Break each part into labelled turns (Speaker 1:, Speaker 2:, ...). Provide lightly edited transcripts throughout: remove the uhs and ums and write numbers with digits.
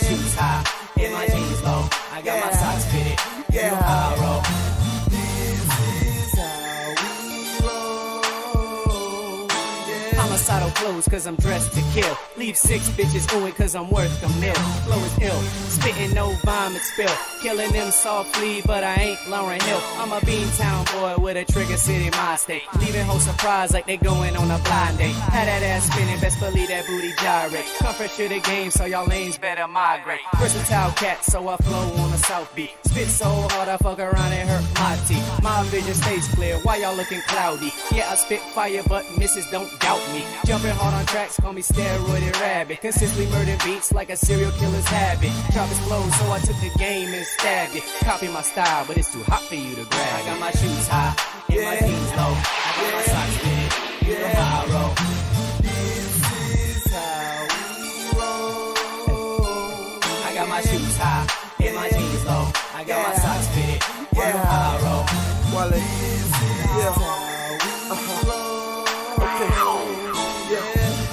Speaker 1: shoes high and my jeans low. I got my socks fitted. You know how I roll. Homicidal clothes cause I'm dressed to kill. Leave 6 bitches oohing cause I'm worth a mill. Flow is ill, spitting no vomit spill. Killing them softly but I ain't Lauren Hill. I'm a Beantown boy with a Trigger City mind state. Leaving whole surprise like they going on a blind date. Had that ass spinning, best believe that booty gyrate. Come fresh to the game so y'all lanes better migrate. Versatile cat so I flow on the South Beat. Spit so hard I fuck around and hurt my teeth. My vision stays clear, why y'all looking cloudy? Yeah I spit fire but misses don't doubt me. Jumping hard on tracks, call me steroided rabbit. Consistently murder beats like a serial killer's habit. Chop his flow, so I took the game and stabbed it. Copy my style, but it's too hot for you to grab. I got my shoes high, and my jeans low. I got my socks fitted, you know how I roll. This is how we roll. I got my shoes high, and my jeans low. I got my socks fitted, you know how I roll.
Speaker 2: Wale,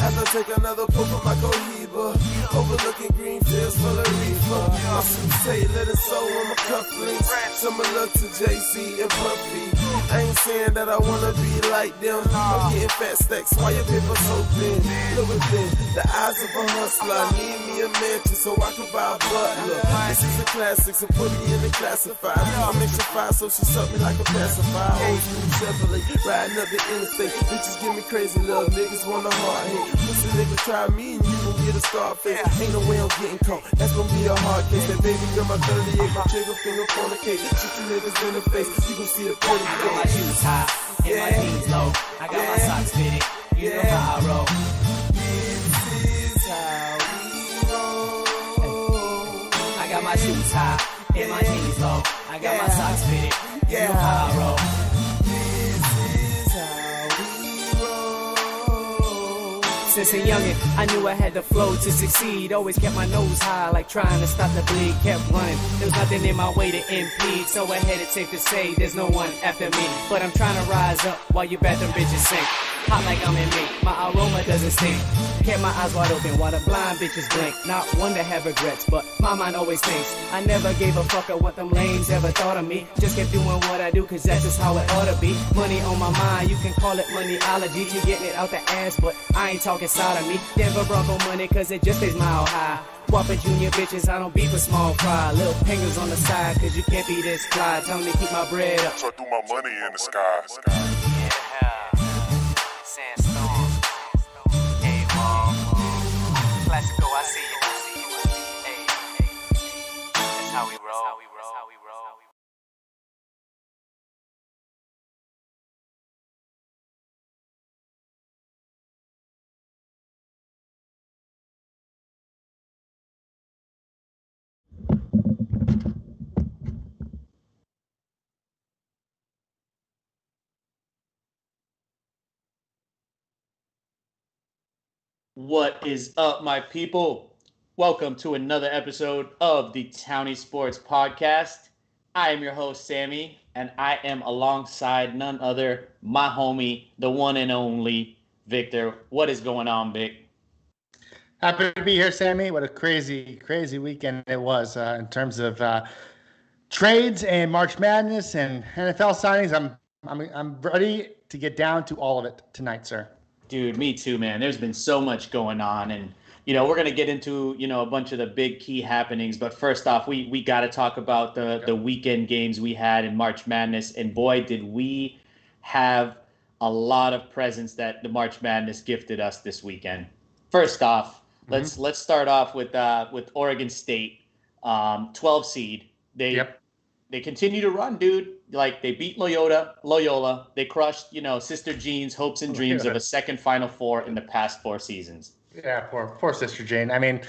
Speaker 2: As I take another pull from my Cohiba, overlooking green fields full of reefer. My suit say let it soul on my cufflinks, similar to Jay-Z and Puffy. I ain't saying that I wanna be like them. I'm getting fat stacks while your paper's so thin. Look within the eyes of a hustler. I need me a mansion so I can buy a butler. This is a classic, so put me in the classified. I'm extra fire, so she suck me like a pacifier. Old school Chevrolet, riding up the interstate. Bitches give me crazy love, niggas want a hard hit. Pussy nigga try me and you gon' get a scar face. Ain't no way I'm getting caught, that's gon' be a hard case. That baby girl, my 38, my trigger finger on the cake. Shoot you niggas in the face, you gon' see the pretty
Speaker 1: I got my shoes high, and my jeans low. I got my socks fitted, you know how I roll.
Speaker 2: This is how we roll.
Speaker 1: I got my shoes high, and my jeans low. I got my socks fitted, you know how I roll. Since a youngin', I knew I had the flow to succeed. Always kept my nose high, like trying to stop the bleed. Kept running, there was nothing in my way to impede. So ahead, it's safe to say there's no one after me. But I'm trying to rise up while you bathroom bitches sink. Hot like I'm in me, my aroma doesn't stink. Kept my eyes wide open while the blind bitches blink. Not one to have regrets, but my mind always thinks. I never gave a fuck at what them lames ever thought of me. Just kept doing what I do, cause that's just how it ought to be. Money on my mind, you can call it moneyology. You getting it out the ass, but I ain't talking side of me. Denver Bronco money, cause it just stays mile high. Whopper junior bitches, I don't beef with small fry. Little fingers on the side, cause you can't be this fly. Tell me to keep my bread up.
Speaker 3: So I threw my money in the sky.
Speaker 1: Sandstorm. Hey, wall. Classical, I see you. Hey, that's how we roll.
Speaker 4: What is up, my people? Welcome to another episode of the TOWNIE Sports Podcast. I am your host, Sammy, and I am alongside none other, my homie, the one and only Victor. What is going on, Vic?
Speaker 5: Happy to be here, Sammy. What a crazy weekend it was in terms of trades and March Madness and NFL signings. I'm ready to get down to all of it tonight, sir.
Speaker 4: Dude, me too, man. There's been so much going on, and we're going to get into, a bunch of the big key happenings. But first off, we got to talk about the weekend games we had in March Madness. And boy, did we have a lot of presents that the March Madness gifted us this weekend. First off, let's start off with Oregon State, 12 seed. They continue to run, dude. Like, they beat Loyola. They crushed, Sister Jean's hopes and dreams of a second Final Four in the past 4 seasons.
Speaker 5: Yeah, poor Sister Jane. I mean,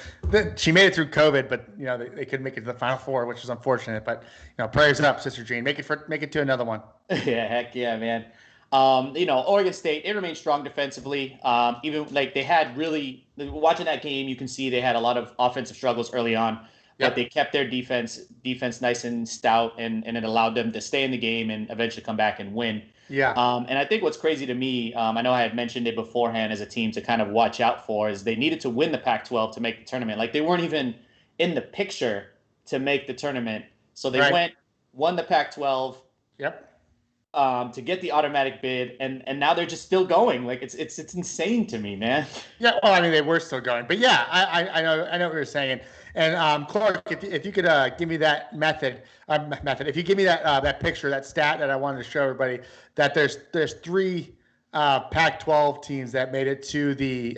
Speaker 5: she made it through COVID, but they couldn't make it to the Final Four, which was unfortunate. But prayers up, Sister Jane. Make it to another one.
Speaker 4: Yeah, heck yeah, man. Oregon State, it remained strong defensively. Even like they had really watching that game, you can see they had a lot of offensive struggles early on. But they kept their defense nice and stout, and it allowed them to stay in the game and eventually come back and win.
Speaker 5: Yeah.
Speaker 4: And I think what's crazy to me, I know I had mentioned it beforehand as a team to kind of watch out for, is they needed to win the Pac-12 to make the tournament. Like, they weren't even in the picture to make the tournament. So they
Speaker 5: Right.
Speaker 4: won the Pac-12
Speaker 5: Yep.
Speaker 4: to get the automatic bid, and now they're just still going. Like it's insane to me, man.
Speaker 5: Yeah, well, I mean, they were still going, but yeah, I know what you're saying. And Clark, if you could give me that method, if you give me that picture, that stat that I wanted to show everybody, that there's three Pac-12 teams that made it to the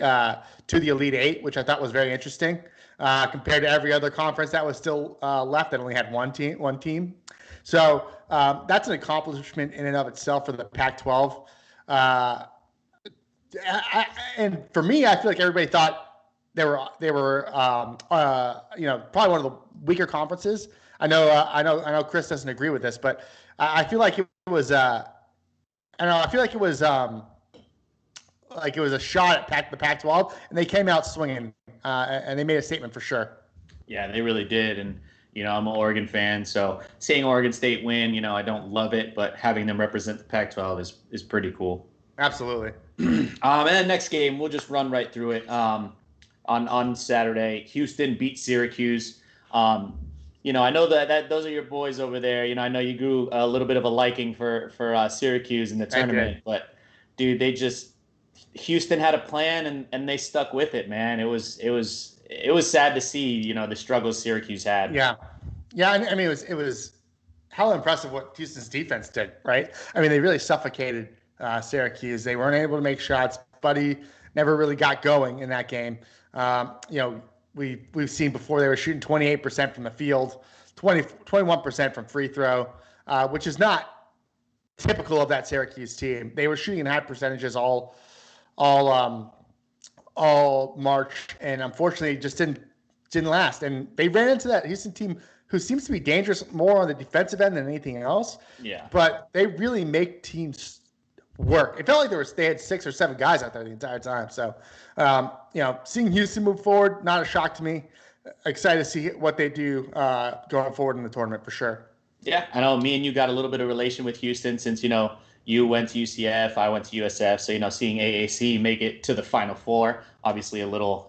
Speaker 5: Elite Eight, which I thought was very interesting compared to every other conference that was still left that only had one team. So that's an accomplishment in and of itself for the Pac-12. And for me, I feel like everybody thought they were probably one of the weaker conferences. I know Chris doesn't agree with this, but I feel like it was I don't know. I feel like it was a shot at the Pac-12, and they came out swinging, and they made a statement for sure.
Speaker 4: Yeah, they really did, and I'm an Oregon fan, so seeing Oregon State win, I don't love it, but having them represent the Pac-12 is pretty cool.
Speaker 5: Absolutely.
Speaker 4: And then next game, we'll just run right through it. On Saturday, Houston beat Syracuse. I know that those are your boys over there. I know you grew a little bit of a liking for Syracuse in the tournament, but dude, Houston had a plan and they stuck with it, man. It was sad to see, the struggles Syracuse had.
Speaker 5: Yeah. I mean, it was how impressive what Houston's defense did, right? I mean, they really suffocated Syracuse. They weren't able to make shots. Buddy never really got going in that game. We've seen before they were shooting 28% from the field, 21% from free throw, which is not typical of that Syracuse team. They were shooting in high percentages all March, and unfortunately, just didn't last. And they ran into that Houston team who seems to be dangerous more on the defensive end than anything else.
Speaker 4: Yeah.
Speaker 5: But they really make teams work. It felt like they had 6 or 7 guys out there the entire time. So, seeing Houston move forward, not a shock to me. Excited to see what they do going forward in the tournament for sure.
Speaker 4: Yeah, I know me and you got a little bit of relation with Houston since, you went to UCF, I went to USF. So, seeing AAC make it to the Final Four, obviously a little,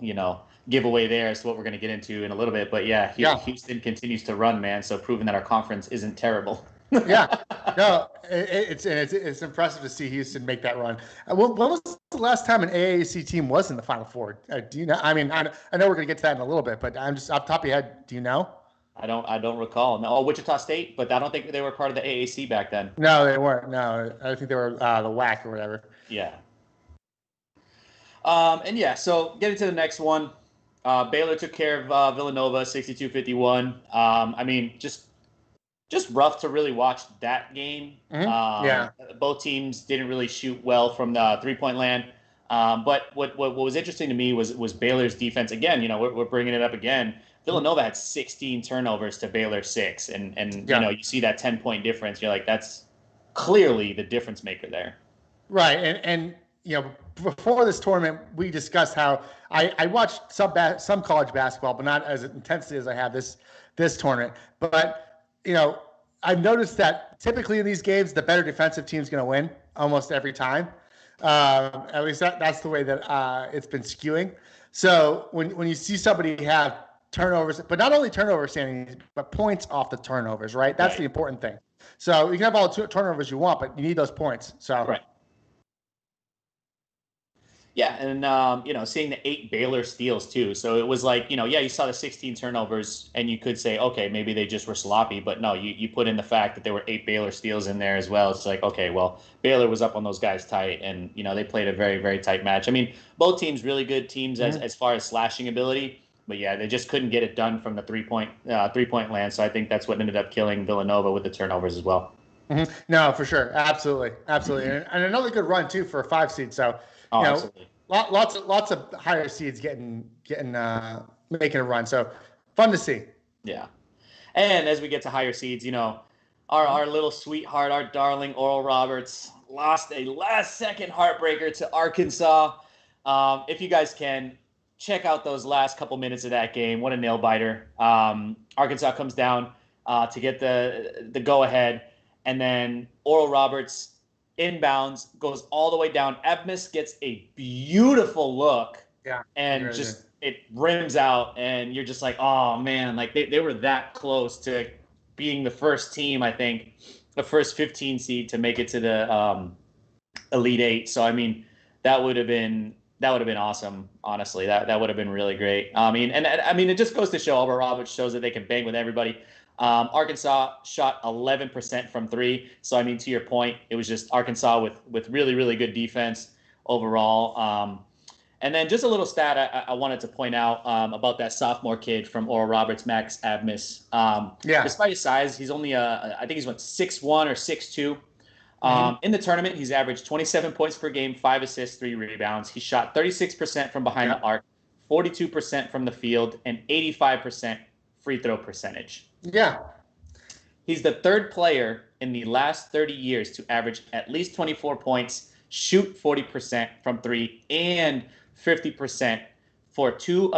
Speaker 4: giveaway there as to what we're going to get into in a little bit. But yeah, Houston continues to run, man. So proving that our conference isn't terrible.
Speaker 5: Yeah, no, it's impressive to see Houston make that run. When was the last time an AAC team was in the Final Four? Do you know? I mean, I know we're going to get to that in a little bit, but I'm just off the top of your head. Do you know?
Speaker 4: I don't recall. No, Wichita State, but I don't think they were part of the AAC back then.
Speaker 5: No, they weren't. No, I think they were the WAC or whatever.
Speaker 4: Yeah. So getting to the next one, Baylor took care of Villanova, 62-51. I mean, just rough to really watch that game.
Speaker 5: Mm-hmm.
Speaker 4: Both teams didn't really shoot well from the three-point land. But what was interesting to me was Baylor's defense. Again, we're bringing it up again. Villanova had 16 turnovers to Baylor 6, and you see that 10-point difference. You're like, that's clearly the difference maker there.
Speaker 5: Right, and before this tournament, we discussed how I watched some college basketball, but not as intensely as I have this tournament. But I've noticed that typically in these games, the better defensive team is going to win almost every time. At least that's the way that it's been skewing. So when you see somebody have turnovers, but not only turnover standings, but points off the turnovers, right? That's the important thing. So you can have all the turnovers you want, but you need those points. So
Speaker 4: right. Yeah, and seeing the 8 Baylor steals too. So it was like, you saw the 16 turnovers, and you could say, okay, maybe they just were sloppy, but no, you put in the fact that there were 8 Baylor steals in there as well. It's like, okay, well, Baylor was up on those guys tight, and they played a very, very tight match. I mean, both teams really good teams as far as slashing ability, but yeah, they just couldn't get it done from the three-point land. So I think that's what ended up killing Villanova with the turnovers as well.
Speaker 5: Mm-hmm. No, for sure, absolutely, and another good run too for a 5 seed. So.
Speaker 4: Absolutely.
Speaker 5: Lots of higher seeds getting making a run. So fun to see.
Speaker 4: Yeah. And as we get to higher seeds, our little sweetheart, our darling Oral Roberts lost a last-second heartbreaker to Arkansas. If you guys can, check out those last couple minutes of that game. What a nail-biter. Arkansas comes down to get the go-ahead, and then Oral Roberts inbounds, goes all the way down. Evmus gets a beautiful look
Speaker 5: Yeah.
Speaker 4: and just it rims out, and you're just like, oh man, like they were that close to being the first team, I think, the first 15 seed to make it to the Elite Eight. So I mean, that would have been awesome. Honestly, that would have been really great. I mean, and I mean, it just goes to show Oral Roberts shows that they can bang with everybody. Arkansas shot 11% from three. So I mean, to your point, it was just Arkansas with really really good defense overall. And then just a little stat I wanted to point out about that sophomore kid from Oral Roberts, Max Abmas. Despite his size, he's only I think he's 6'1" or 6'2". In the tournament, he's averaged 27 points per game, 5 assists, 3 rebounds. He shot 36% from behind the arc, 42% from the field, and 85% free throw percentage.
Speaker 5: Yeah.
Speaker 4: He's the third player in the last 30 years to average at least 24 points, shoot 40% from three, and 50% for two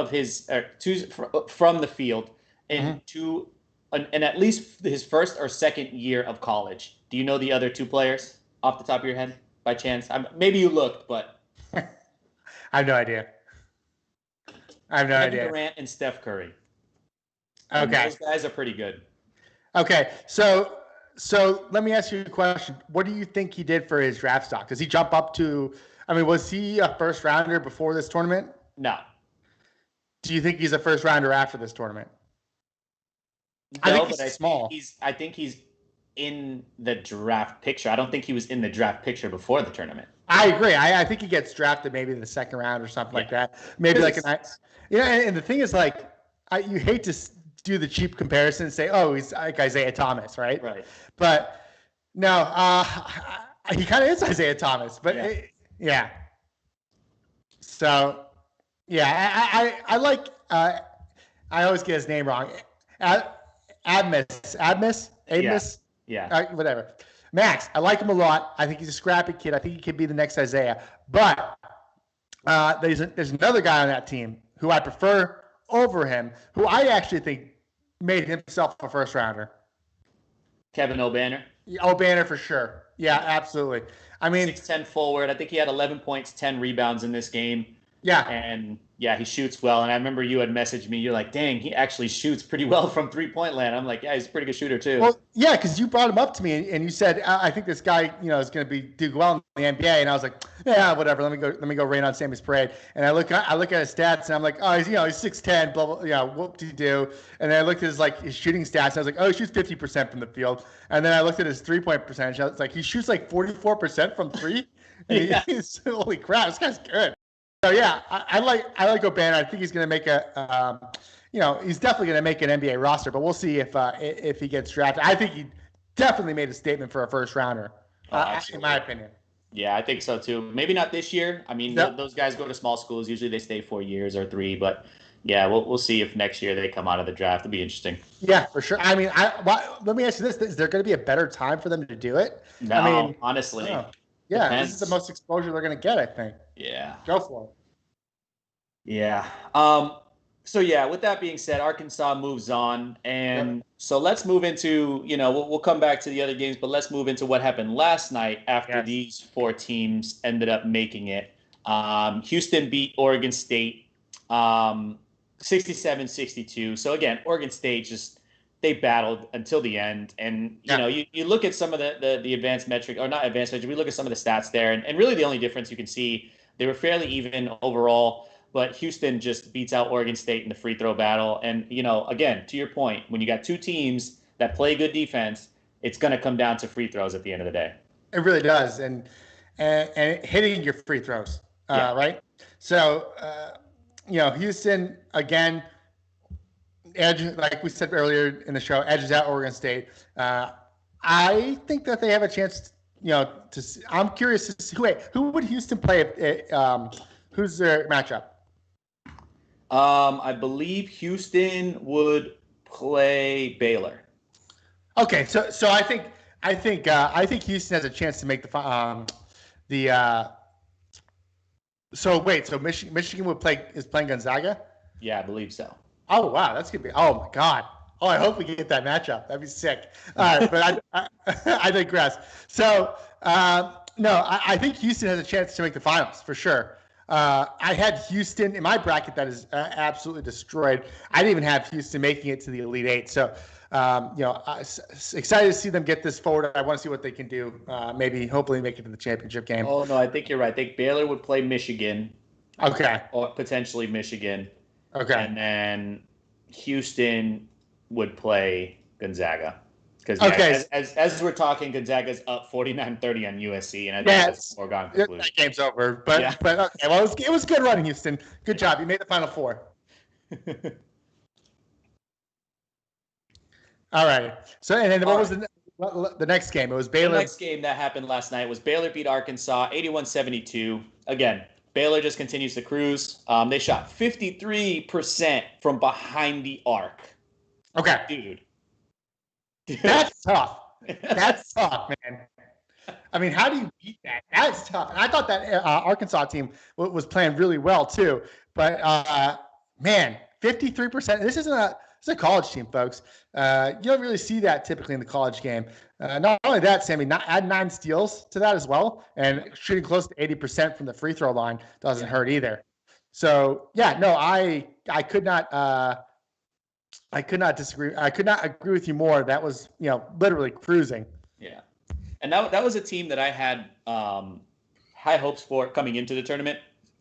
Speaker 4: from the field in and at least his first or second year of college. Do you know the other two players off the top of your head by chance? Maybe you looked, but
Speaker 5: I have no idea.
Speaker 4: Kevin Durant and Steph Curry.
Speaker 5: Okay,
Speaker 4: and those guys are pretty good.
Speaker 5: Okay, so let me ask you a question. What do you think he did for his draft stock? Does he jump up to? I mean, was he a first rounder before this tournament?
Speaker 4: No.
Speaker 5: Do you think he's a first rounder after this tournament?
Speaker 4: No,
Speaker 5: I think he's small.
Speaker 4: I think he's in the draft picture. I don't think he was in the draft picture before the tournament.
Speaker 5: I agree. I think he gets drafted maybe in the second round or something like that. Maybe like an, and the thing is, like, you hate to do the cheap comparison and say, oh, he's like Isaiah Thomas, right?
Speaker 4: Right.
Speaker 5: But no, he kind of is Isaiah Thomas, but yeah. So I like. I always get his name wrong. Admis.
Speaker 4: Yeah.
Speaker 5: Whatever. Max, I like him a lot. I think he's a scrappy kid. I think he could be the next Isaiah. But there's another guy on that team who I prefer over him, who I actually think made himself a first rounder.
Speaker 4: Kevin O'Banner.
Speaker 5: O'Banner for sure. Yeah, absolutely. I mean,
Speaker 4: 6'10" forward. I think he had 11 points, 10 rebounds in this game.
Speaker 5: Yeah.
Speaker 4: And yeah, he shoots well. And I remember you had messaged me. You're like, dang, he actually shoots pretty well from 3-point land. I'm like, yeah, he's a pretty good shooter too.
Speaker 5: Well, yeah, because you brought him up to me and you said, I think this guy, is going to do well in the NBA. And I was like, yeah, whatever. Let me go rain on Sammy's parade. And I look at his stats and I'm like, oh, he's 6'10", blah blah. Whoop-de-doo. And then I looked at his shooting stats. And I was like, oh, he shoots 50% from the field. And then I looked at his 3-point percentage. I was like, he shoots like 44% from three. And he's holy crap, this guy's good. So yeah, I like O'Banner. I think he's going to make he's definitely going to make an NBA roster, but we'll see if he gets drafted. I think he definitely made a statement for a first rounder, in my opinion.
Speaker 4: Yeah, I think so too. Maybe not this year. I mean, those guys go to small schools. Usually they stay 4 years or 3, but yeah, we'll see if next year they come out of the draft. It'll be interesting.
Speaker 5: Yeah, for sure. I mean, let me ask you this: is there going to be a better time for them to do it?
Speaker 4: No, I mean, honestly.
Speaker 5: Yeah,
Speaker 4: depends.
Speaker 5: This is the most exposure they're going to get, I think.
Speaker 4: Yeah.
Speaker 5: Go for it.
Speaker 4: Yeah. So yeah, with that being said, Arkansas moves on, and so let's move into, we'll come back to the other games, but let's move into what happened last night after these 4 teams ended up making it. Houston beat Oregon State 67-62. So again, Oregon State they battled until the end. And, you look at some of the advanced metric, or not advanced metric, we look at some of the stats there. And really the only difference you can see, they were fairly even overall, but Houston just beats out Oregon State in the free throw battle. And, again, to your point, when you got 2 teams that play good defense, it's going to come down to free throws at the end of the day.
Speaker 5: It really does. And hitting your free throws, right? So, Houston, again, edge, like we said earlier in the show, edges out Oregon State. I think that they have a chance, I'm curious to see, who would Houston play who's their matchup?
Speaker 4: I believe Houston would play Baylor.
Speaker 5: Okay, so I think Houston has a chance to make So Michigan is playing Gonzaga?
Speaker 4: Yeah, I believe so.
Speaker 5: Oh wow, that's gonna be. Oh my god. Oh, I hope we get that matchup. That'd be sick. All right, but I digress. So no, I think Houston has a chance to make the finals for sure. I had Houston in my bracket that is absolutely destroyed. I didn't even have Houston making it to the Elite Eight. So, excited to see them get this forward. I want to see what they can do. Maybe, hopefully, make it to the championship game.
Speaker 4: Oh, no, I think you're right. I think Baylor would play Michigan.
Speaker 5: Okay.
Speaker 4: Or potentially Michigan.
Speaker 5: Okay.
Speaker 4: And then Houston would play Gonzaga. Because as we're talking, Gonzaga's up 49-30 on USC, and I think that's a foregone conclusion.
Speaker 5: That game's over. But okay, well, it was good running, Houston. Good job. You made the Final Four. All right. So, and then what was the next game? It was Baylor.
Speaker 4: The next game that happened last night was Baylor beat Arkansas 81-72. Again, Baylor just continues to cruise. They shot 53% from behind the arc.
Speaker 5: Okay.
Speaker 4: Dude.
Speaker 5: That's tough. That's tough, man. I mean, how do you beat that? That's tough. And I thought that Arkansas team was playing really well too. But man, 53%. This is a college team, folks. You don't really see that typically in the college game. Not only that, Sammy, add 9 steals to that as well, and shooting close to 80% from the free throw line doesn't hurt either. So yeah, no, I could not. I could not disagree. I could not agree with you more. That was, literally cruising.
Speaker 4: Yeah. And that was a team that I had high hopes for coming into the tournament.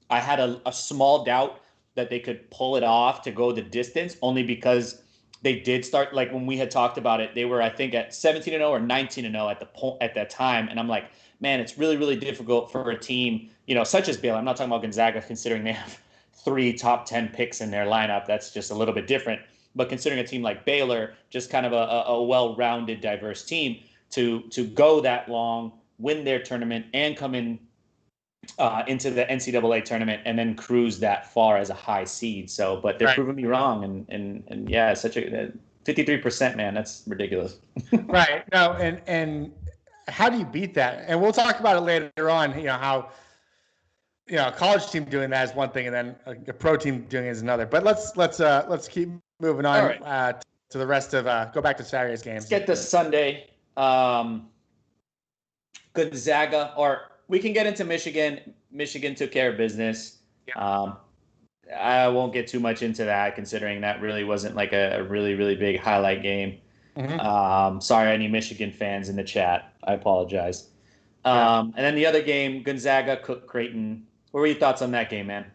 Speaker 4: I had a small doubt that they could pull it off to go the distance, only because they did start, like when we had talked about it, they were, I think, at 17-0 or 19-0 at that time. And I'm like, man, it's really, really difficult for a team, such as Baylor. I'm not talking about Gonzaga, considering they have 3 top 10 picks in their lineup. That's just a little bit different. But considering a team like Baylor, just kind of a well-rounded, diverse team, to go that long, win their tournament, and come in into the NCAA tournament, and then cruise that far as a high seed. So, but they're proving me wrong, and yeah, such a 53%, man, that's ridiculous.
Speaker 5: Right. No, and how do you beat that? And we'll talk about it later on. How. A college team doing that is one thing, and then a pro team doing it is another. But let's keep moving on to the rest of go back to Saturday's games.
Speaker 4: Let's get to Sunday. Gonzaga, or we can get into Michigan. Michigan took care of business. Yeah. I won't get too much into that, considering that really wasn't like a really, really big highlight game. Mm-hmm. Sorry, any Michigan fans in the chat. I apologize. And then the other game, Gonzaga cooked Creighton. What were your thoughts on that game, man?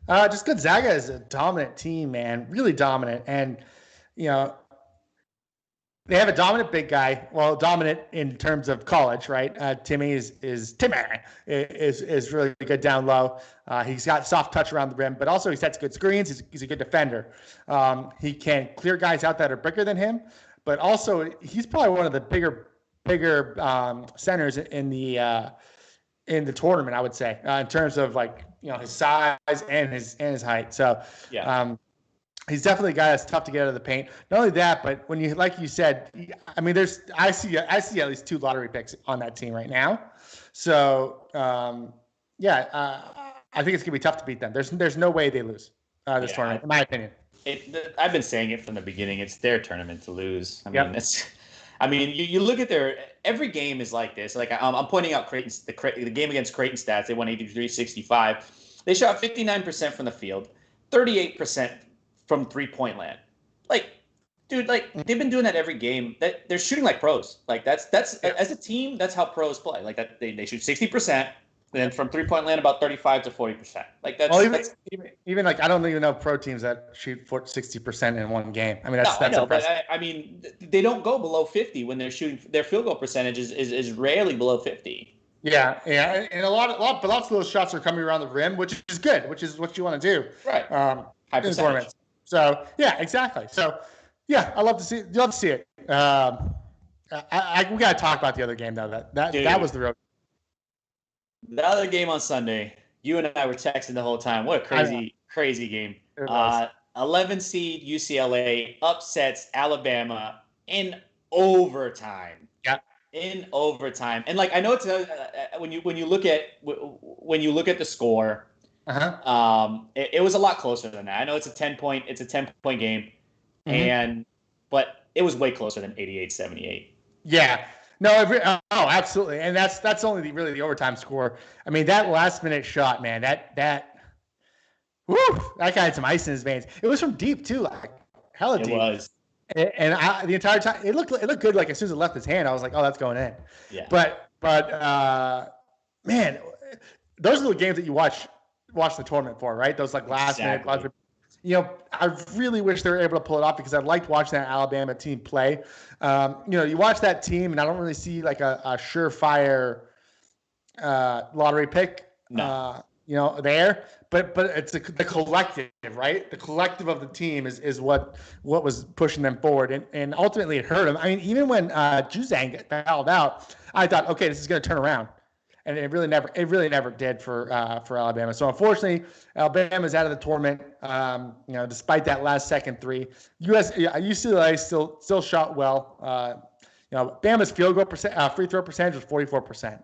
Speaker 5: Just Gonzaga is a dominant team, man. Really dominant. And, they have a dominant big guy. Well, dominant in terms of college, right? Timmy is really good down low. He's got soft touch around the rim, but also he sets good screens. He's a good defender. He can clear guys out that are bigger than him, but also he's probably one of the bigger centers in the tournament, I would say, in terms of his size and his height. So he's definitely a guy that's tough to get out of the paint. Not only that, but when you, like you said, I mean, I see at least 2 lottery picks on that team right now. So I think it's gonna be tough to beat them. There's no way they lose this tournament, in my opinion.
Speaker 4: I've been saying it from the beginning. It's their tournament to lose. I mean, you look at every game is like this. Like I'm pointing out Creighton's the game against Creighton stats. They won 83-65. They shot 59% from the field, 38% from 3-point land. Dude, they've been doing that every game. That they're shooting like pros. That's as a team, that's how pros play. Like that, they shoot 60%. And then from 3-point land, about 35 to 40%.
Speaker 5: Even I don't even know pro teams that shoot 60% in one game. I mean, that's impressive.
Speaker 4: But they don't go below 50 when they're shooting. Their field goal percentage is rarely below 50.
Speaker 5: Yeah, and lots of those shots are coming around the rim, which is good, which is what you want to do.
Speaker 4: Right. High percentage.
Speaker 5: Tournaments. So yeah, exactly. So yeah, I love to see it. Love to see it. We got to talk about the other game though. That was the real.
Speaker 4: The other game on Sunday, you and I were texting the whole time. What a crazy game. 11 seed UCLA upsets Alabama in overtime.
Speaker 5: Yeah.
Speaker 4: In overtime. And I know it's when you look at the score, it was a lot closer than that. I know it's a 10-point game, but it was way closer than 88-78.
Speaker 5: Yeah. No, absolutely, and that's only really the overtime score. I mean, that last minute shot, man, woo, that guy had some ice in his veins. It was from deep too, like hella
Speaker 4: It
Speaker 5: deep.
Speaker 4: was.
Speaker 5: And the entire time it looked good. Like as soon as it left his hand, I was like, oh, that's going in.
Speaker 4: Yeah.
Speaker 5: But man, those are the games that you watch the tournament for, right? Those like last minute buzzer. I really wish they were able to pull it off because I liked watching that Alabama team play. You watch that team, and I don't really see like a surefire lottery pick.
Speaker 4: No.
Speaker 5: There, but it's the collective, right? The collective of the team is what was pushing them forward, and ultimately it hurt them. I mean, even when Juzang fouled out, I thought, okay, this is going to turn around, and it really never did for Alabama. So unfortunately, Alabama's out of the tournament. Despite that last second three, UCLA still shot well. Bama's field goal free throw percentage was 44%.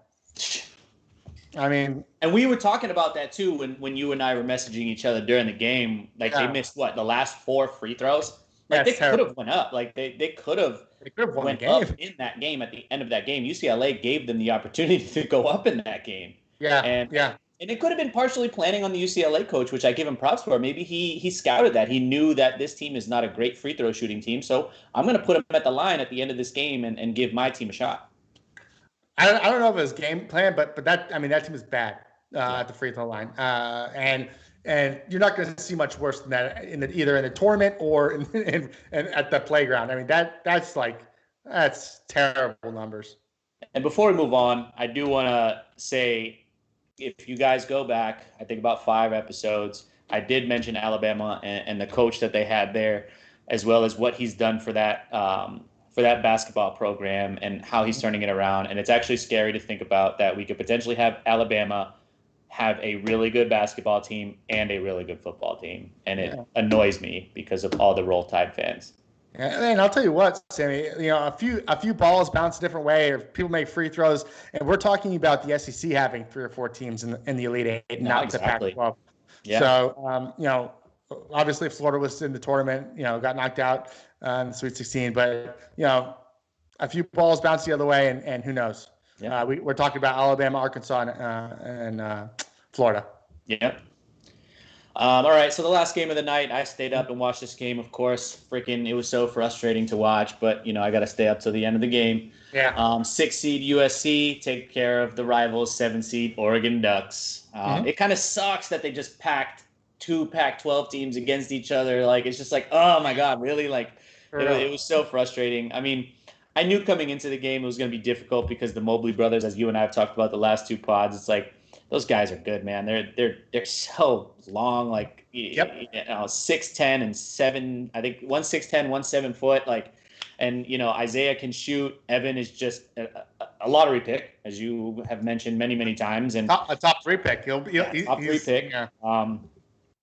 Speaker 5: I mean,
Speaker 4: and we were talking about that too when you and I were messaging each other during the game. Like they missed the last 4 free throws. Like they could have went up. Like they could have went up in that game at the end of that game. UCLA gave them the opportunity to go up in that game.
Speaker 5: Yeah,
Speaker 4: and it could have been partially planning on the UCLA coach, which I give him props for. Maybe he scouted that. He knew that this team is not a great free throw shooting team, so I'm going to put him at the line at the end of this game and give my team a shot. I
Speaker 5: don't know if it was game plan, but that team is bad at the free throw line, and you're not going to see much worse than that either in the tournament or in at the playground. I mean that's terrible numbers.
Speaker 4: And before we move on, I do want to say, if you guys go back, I think about 5 episodes, I did mention Alabama and the coach that they had there, as well as what he's done for that basketball program and how he's turning it around. And it's actually scary to think about that we could potentially have Alabama have a really good basketball team and a really good football team. And it annoys me because of all the Roll Tide fans.
Speaker 5: Yeah, and I'll tell you what, Sammy, a few balls bounce a different way, or people make free throws, and we're talking about the SEC having 3 or 4 teams in the Elite Eight, not exactly. The Pac-12. Yeah. So, obviously Florida was in the tournament, got knocked out in the Sweet 16, but a few balls bounce the other way, and who knows? Yeah. We're talking about Alabama, Arkansas, and Florida.
Speaker 4: Yep. All right, so the last game of the night, I stayed up and watched this game, of course. It was so frustrating to watch, but, I got to stay up till the end of the game.
Speaker 5: Yeah.
Speaker 4: 6 seed USC take care of the rivals, 7 seed Oregon Ducks. It kind of sucks that they just packed 2 Pac-12 teams against each other. Like, it's just like, oh, my God, really? Like, it was so frustrating. I mean, I knew coming into the game it was going to be difficult because the Mobley brothers, as you and I have talked about the last 2 pods, it's like, those guys are good, man. They're so long, like 6'10" and 7. I think 1 6'10", 1 7 foot. Like, and Isaiah can shoot. Evan is just a lottery pick, as you have mentioned many times, and
Speaker 5: a top 3 pick. He'll
Speaker 4: top 3 pick. Yeah.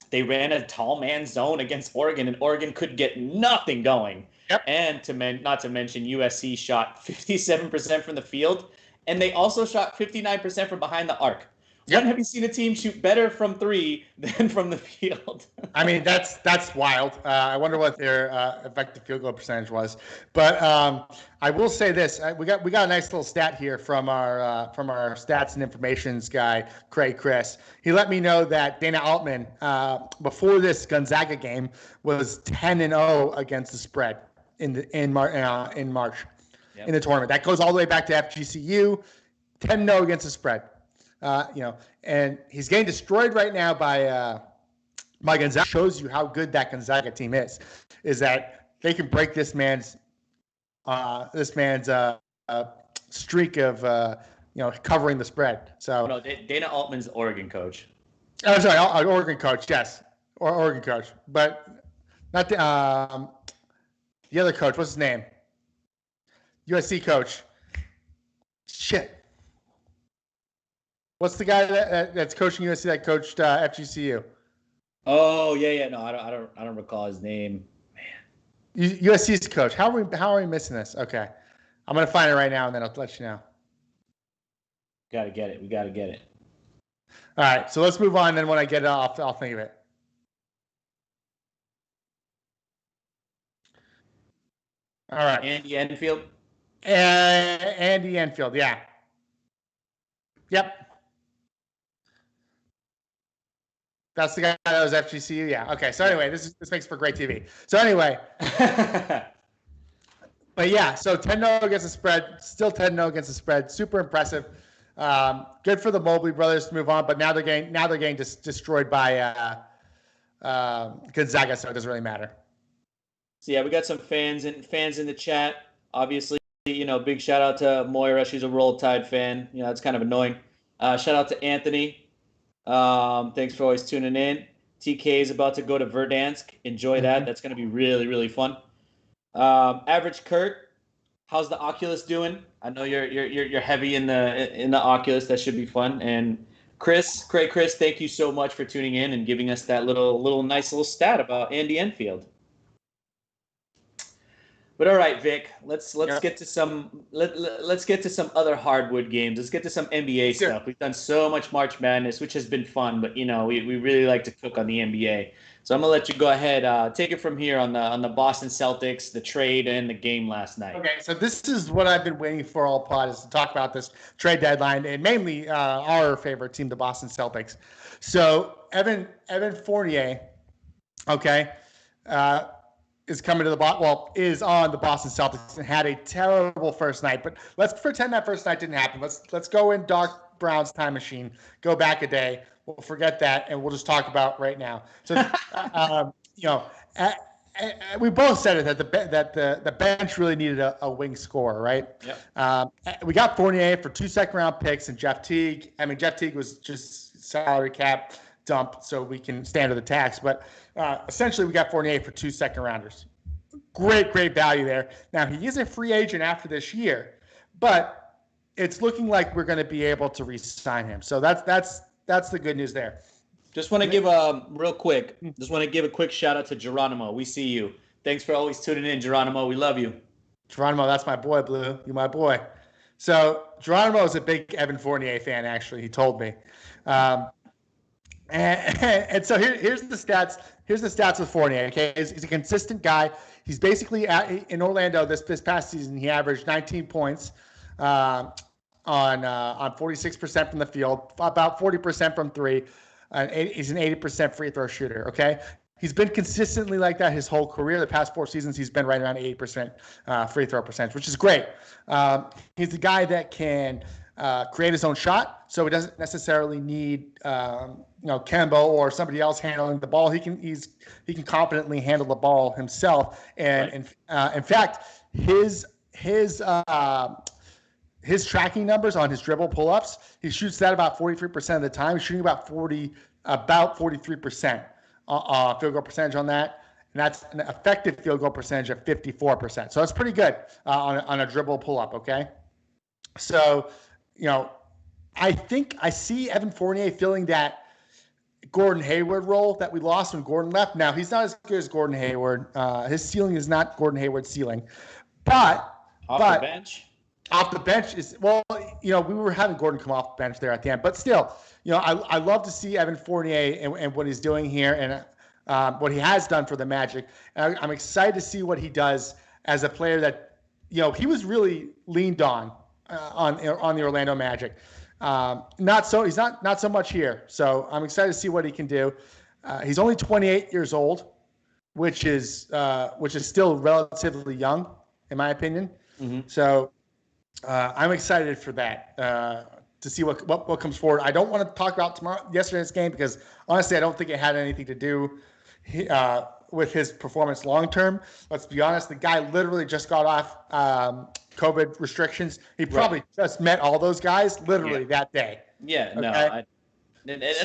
Speaker 4: They ran a tall man zone against Oregon, and Oregon could get nothing going.
Speaker 5: Yep.
Speaker 4: And not to mention USC shot 57% from the field, and they also shot 59% from behind the arc. Yep. When have you seen a team shoot better from 3 than from the field?
Speaker 5: I mean, that's wild. I wonder what their effective field goal percentage was. But I will say this: we got a nice little stat here from our stats and informations guy, Craig Chris. He let me know that Dana Altman, before this Gonzaga game, was 10-0 against the spread in March in the tournament. That goes all the way back to FGCU, 10-0 against the spread. And he's getting destroyed right now by Gonzaga. Shows you how good that Gonzaga team is that they can break this man's streak of covering the spread. So
Speaker 4: no, Dana Altman's the Oregon coach.
Speaker 5: Oh, sorry, Oregon coach, yes, or Oregon coach, but not the other coach. What's his name? USC coach. Shit. What's the guy that's coaching USC that coached FGCU?
Speaker 4: Oh yeah. No, I don't recall his name. Man,
Speaker 5: USC's coach. How are we missing this? Okay, I'm gonna find it right now and then I'll let you know.
Speaker 4: Gotta get it. We gotta get it.
Speaker 5: All right, so let's move on. Then when I get it, I'll think of it. All right,
Speaker 4: Andy Enfield.
Speaker 5: Andy Enfield, yeah. Yep. That's the guy that was FGCU, yeah. Okay, so anyway, this makes for great TV. So anyway, but yeah, so 10-0 against the spread, still 10-0 against the spread, super impressive. Good for the Mobley brothers to move on, but now they're getting destroyed by Gonzaga, so it doesn't really matter.
Speaker 4: So yeah, we got some fans in the chat. Obviously, big shout out to Moira. She's a Roll Tide fan. It's kind of annoying. Shout out to Anthony. Thanks for always tuning in. TK is about to go to Verdansk. Enjoy that. That's going to be really, really fun. Average Kurt, how's the Oculus doing? I know you're heavy in the Oculus. That should be fun. And Chris, thank you so much for tuning in and giving us that nice little stat about Andy Enfield. But all right, Vic, let's get to some let's get to some other hardwood games. Let's get to some NBA stuff. We've done so much March Madness, which has been fun, but we really like to cook on the NBA. So I'm gonna let you go ahead, take it from here on the Boston Celtics, the trade, and the game last night.
Speaker 5: Okay, so this is what I've been waiting for all pod, is to talk about this trade deadline, and mainly our favorite team, the Boston Celtics. So Evan Fournier, okay, is coming to is on the Boston Celtics and had a terrible first night. But let's pretend that first night didn't happen. Let's go in Doc Brown's time machine, go back a day. We'll forget that, and we'll just talk about right now. So, we both said it that the bench really needed a wing scorer, right?
Speaker 4: Yep.
Speaker 5: We got Fournier for 2 second-round picks and Jeff Teague. I mean, Jeff Teague was just salary cap dump, so we can stand to the tax. But essentially, we got Fournier for 2 second-rounders. Great value there. Now, he is a free agent after this year, but it's looking like we're going to be able to re-sign him. So that's the good news there.
Speaker 4: Just want to give a quick shout out to Geronimo. We see you. Thanks for always tuning in, Geronimo. We love you.
Speaker 5: Geronimo, that's my boy, Blue. You're my boy. So Geronimo is a big Evan Fournier fan, actually. He told me. And so here's the stats. Here's the stats with Fournier. Okay, he's a consistent guy. He's basically in Orlando this past season. He averaged 19 points on 46% from the field, about 40% from three. He's an 80% free throw shooter. Okay, he's been consistently like that his whole career. The past 4 seasons, he's been right around 80% free throw percentage, which is great. He's a guy that can create his own shot, so he doesn't necessarily need Kemba or somebody else handling the ball. He can competently handle the ball himself. And in fact, his tracking numbers on his dribble pull-ups, he shoots that about 43% of the time. He's shooting about 43% field goal percentage on that. And that's an effective field goal percentage of 54%. So that's pretty good on a dribble pull-up, okay? So, I think I see Evan Fournier filling that Gordon Hayward role that we lost when Gordon left. Now, he's not as good as Gordon Hayward. His ceiling is not Gordon Hayward's ceiling. But
Speaker 4: the bench?
Speaker 5: Off the bench is, we were having Gordon come off the bench there at the end. But still, I love to see Evan Fournier and what he's doing here and what he has done for the Magic. And I'm excited to see what he does as a player that, he was really leaned on the Orlando Magic. He's not so much here. So I'm excited to see what he can do. He's only 28 years old, which is still relatively young, in my opinion. Mm-hmm. So I'm excited for that to see what comes forward. I don't want to talk about yesterday's game because honestly, I don't think it had anything to do with his performance long term. Let's be honest, the guy literally just got off COVID restrictions. He probably just met all those guys literally that day.
Speaker 4: Yeah, okay?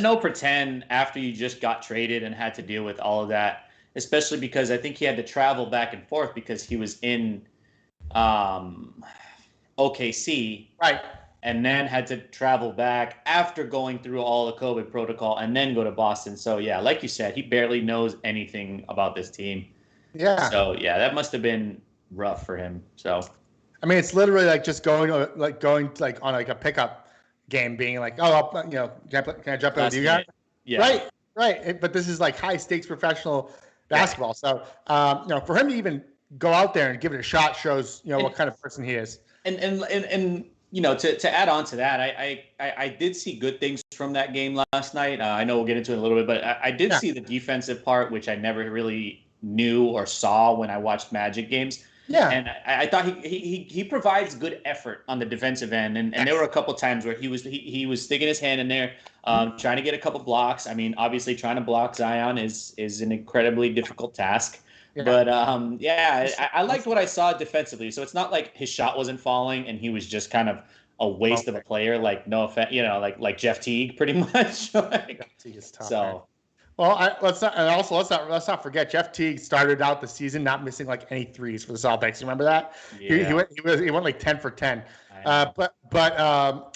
Speaker 4: No pretend after you just got traded and had to deal with all of that, especially because I think he had to travel back and forth because he was in OKC.
Speaker 5: Right.
Speaker 4: And then had to travel back after going through all the COVID protocol and then go to Boston. So, yeah, like you said, he barely knows anything about this team.
Speaker 5: Yeah.
Speaker 4: So, yeah, that must have been rough for him. So,
Speaker 5: I mean, it's literally like just going on like a pickup game, being like, can I jump in with you guys? Yeah. Right. But this is like high stakes professional basketball. So, for him to even go out there and give it a shot shows, what kind of person he is.
Speaker 4: And you know, to add on to that, I did see good things from that game last night. I know we'll get into it in a little bit, but I did
Speaker 5: Yeah.
Speaker 4: see the defensive part, which I never really knew or saw when I watched Magic games.
Speaker 5: Yeah.
Speaker 4: And I thought he provides good effort on the defensive end, and there were a couple times where he was sticking his hand in there, trying to get a couple blocks. I mean, obviously trying to block Zion is an incredibly difficult task.
Speaker 5: Yeah.
Speaker 4: But yeah, I liked what I saw defensively. So it's not like his shot wasn't falling and he was just kind of a waste of a player. Like no offense, you know, like Jeff Teague, pretty much. Like,
Speaker 5: Jeff Teague is tough,
Speaker 4: so.
Speaker 5: man. Well, let's not forget Jeff Teague started out the season not missing like any threes for the Celtics. You remember that?
Speaker 4: Yeah.
Speaker 5: He went like 10 for 10. But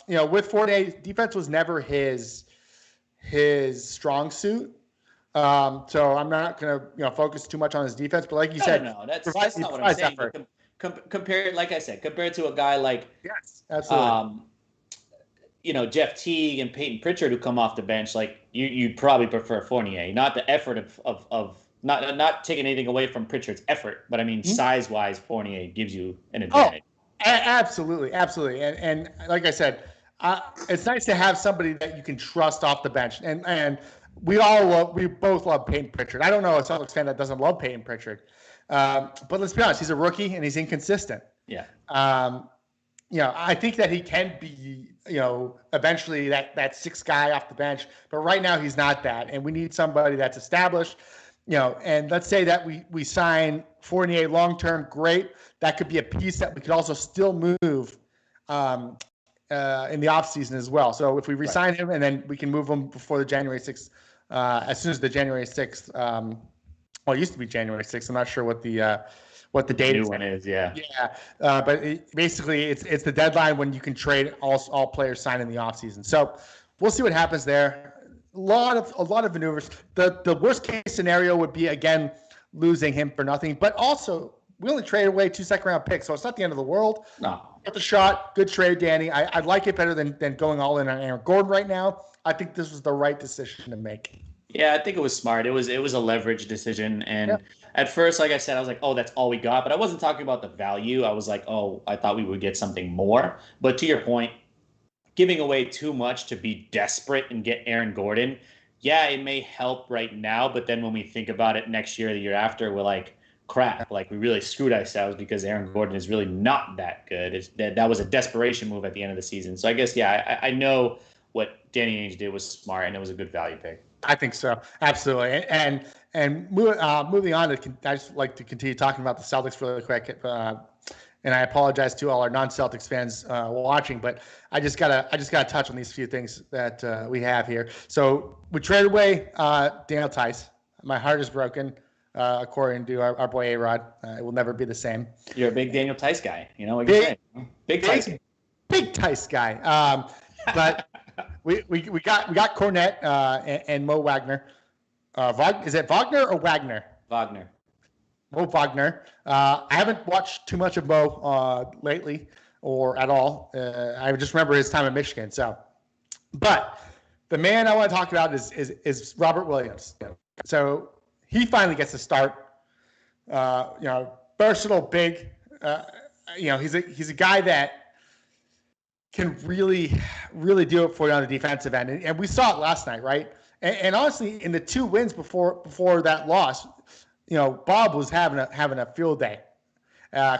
Speaker 5: you know, with Fournier, defense was never his strong suit. So I'm not gonna focus too much on his defense. But like you said,
Speaker 4: no, that's not what I'm saying. Compared, like I said, compared to a guy like
Speaker 5: yes, absolutely.
Speaker 4: You know, Jeff Teague and Peyton Pritchard who come off the bench, like you'd probably prefer Fournier, not the effort of not taking anything away from Pritchard's effort, but I mean size wise, Fournier gives you an advantage.
Speaker 5: Absolutely, and like I said, it's nice to have somebody that you can trust off the bench, and we both love Peyton Pritchard. I don't know a Celtics fan that doesn't love Peyton Pritchard, but let's be honest, he's a rookie and he's inconsistent.
Speaker 4: Yeah.
Speaker 5: You know, I think that he can be, you know, eventually that sixth guy off the bench, but right now he's not that, and we need somebody that's established. You know, and let's say that we sign Fournier long term, great. That could be a piece that we could also still move in the offseason as well. So if we resign him and then we can move him before the January 6th, as soon as the January 6th, well, it used to be January 6th. I'm not sure what the date
Speaker 4: new one is. Yeah.
Speaker 5: Yeah. But basically it's the deadline when you can trade all players signed in the offseason. So we'll see what happens there. A lot of maneuvers. The worst case scenario would be, again, losing him for nothing, but also we only traded away 2 second-round picks, so it's not the end of the world.
Speaker 4: No.
Speaker 5: Get the shot. Good trade, Danny. I like it better than going all in on Aaron Gordon right now. I think this was the right decision to make.
Speaker 4: Yeah, I think it was smart. It was a leverage decision, and at first, like I said, I was like, oh, that's all we got, but I wasn't talking about the value. I was like, oh, I thought we would get something more. But to your point, giving away too much to be desperate and get Aaron Gordon, yeah, it may help right now, but then when we think about it next year or the year after, we're like, crap, like we really screwed ourselves because Aaron Gordon is really not that good. That was a desperation move at the end of the season. So I guess, yeah, I know what Danny Ainge did was smart, and it was a good value pick.
Speaker 5: I think so, absolutely. And moving on, I just like to continue talking about the Celtics really quick. And I apologize to all our non-Celtics fans watching, but I just gotta touch on these few things that we have here. So we traded away Daniel Tice. My heart is broken, according to our boy A-Rod. It will never be the same.
Speaker 4: You're a big Daniel Tice guy. You know what you're saying? Big Tice.
Speaker 5: Big Tice guy. But we got Cornette and Mo Wagner. Is it Wagner or Wagner?
Speaker 4: Wagner.
Speaker 5: Mo Wagner. I haven't watched too much of Mo lately or at all. I just remember his time in Michigan. So, but the man I want to talk about is Robert Williams. So he finally gets to start. You know, versatile, big. You know, he's a guy that can really do it for you on the defensive end, and we saw it last night, right? And honestly, in the 2 wins before that loss, you know, Bob was having a field day,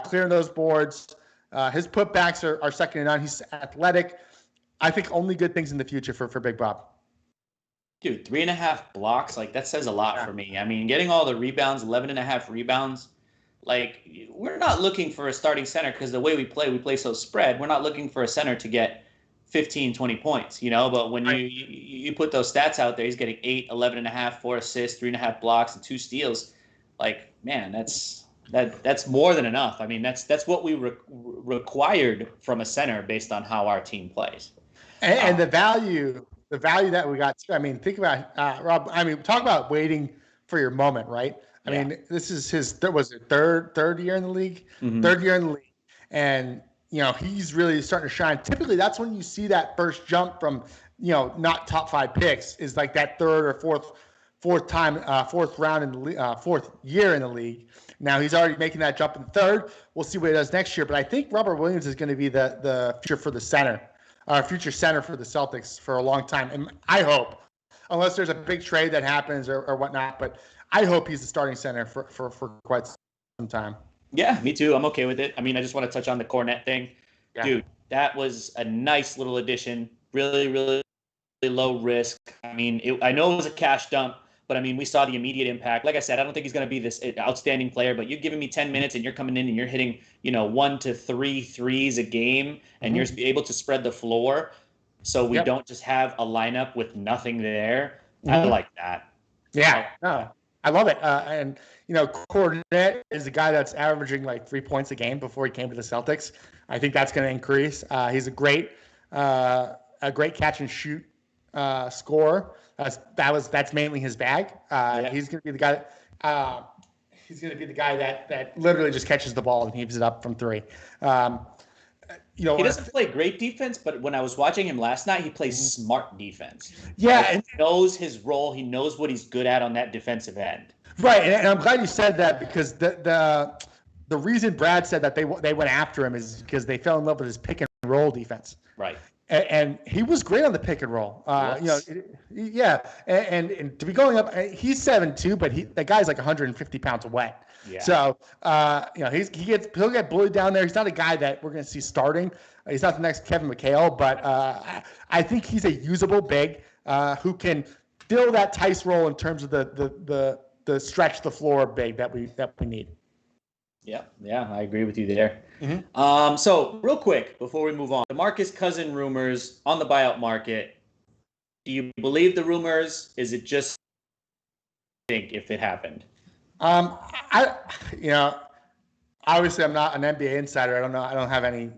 Speaker 5: clearing those boards. His putbacks are second to none. He's athletic. I think only good things in the future for Big Bob.
Speaker 4: Dude, 3.5 blocks, like that says a lot for me. I mean, getting all the rebounds, 11.5 rebounds. Like, we're not looking for a starting center because the way we play so spread. We're not looking for a center to get 15, 20 points, you know? But when you put those stats out there, he's getting 8, 11.5, 4 assists, 3.5 blocks, and 2 steals. Like, man, that's more than enough. I mean, that's what we required from a center based on how our team plays.
Speaker 5: And the value that we got. I mean, think about Rob. I mean, talk about waiting for your moment, right? I mean, this is his third year in the league, third year in the league, and you know he's really starting to shine. Typically, that's when you see that first jump from, you know, not top 5 picks is like that third or fourth round in the fourth year in the league. Now he's already making that jump in third. We'll see what he does next year. But I think Robert Williams is going to be the future for the center, future center for the Celtics for a long time. And I hope, unless there's a big trade that happens or whatnot, but I hope he's the starting center for quite some time.
Speaker 4: Yeah, me too. I'm okay with it. I mean, I just want to touch on the Cornet thing. Yeah. Dude, that was a nice little addition. Really, really low risk. I mean, I know it was a cash dump, but I mean, we saw the immediate impact. Like I said, I don't think he's going to be this outstanding player, but you're giving me 10 minutes and you're coming in and you're hitting, 1 to 3 threes a game, and you're able to spread the floor. So we don't just have a lineup with nothing there. I like that.
Speaker 5: Yeah, no, I love it. And Cornet is a guy that's averaging like 3 points a game before he came to the Celtics. I think that's going to increase. He's a great catch and shoot scorer. That's mainly his bag. He's going to be the guy. He's going to be the guy that literally just catches the ball and heaves it up from three. He
Speaker 4: doesn't play great defense, but when I was watching him last night, he plays smart defense.
Speaker 5: Yeah,
Speaker 4: he knows his role. He knows what he's good at on that defensive end.
Speaker 5: Right, and I'm glad you said that, because the reason Brad said that they went after him is because they fell in love with his pick and roll defense.
Speaker 4: Right.
Speaker 5: And he was great on the pick and roll. And to be going up, he's 7'2", but the guy's like 150 pounds wet. Yeah. So he'll get bullied down there. He's not a guy that we're going to see starting. He's not the next Kevin McHale, but I think he's a usable big who can fill that Tice role in terms of the stretch the floor big that we need.
Speaker 4: Yeah, I agree with you there. So real quick before we move on, DeMarcus Cousins rumors on the buyout market. Do you believe the rumors? Is it just think if it happened?
Speaker 5: Obviously I'm not an NBA insider. I don't know. I don't have any,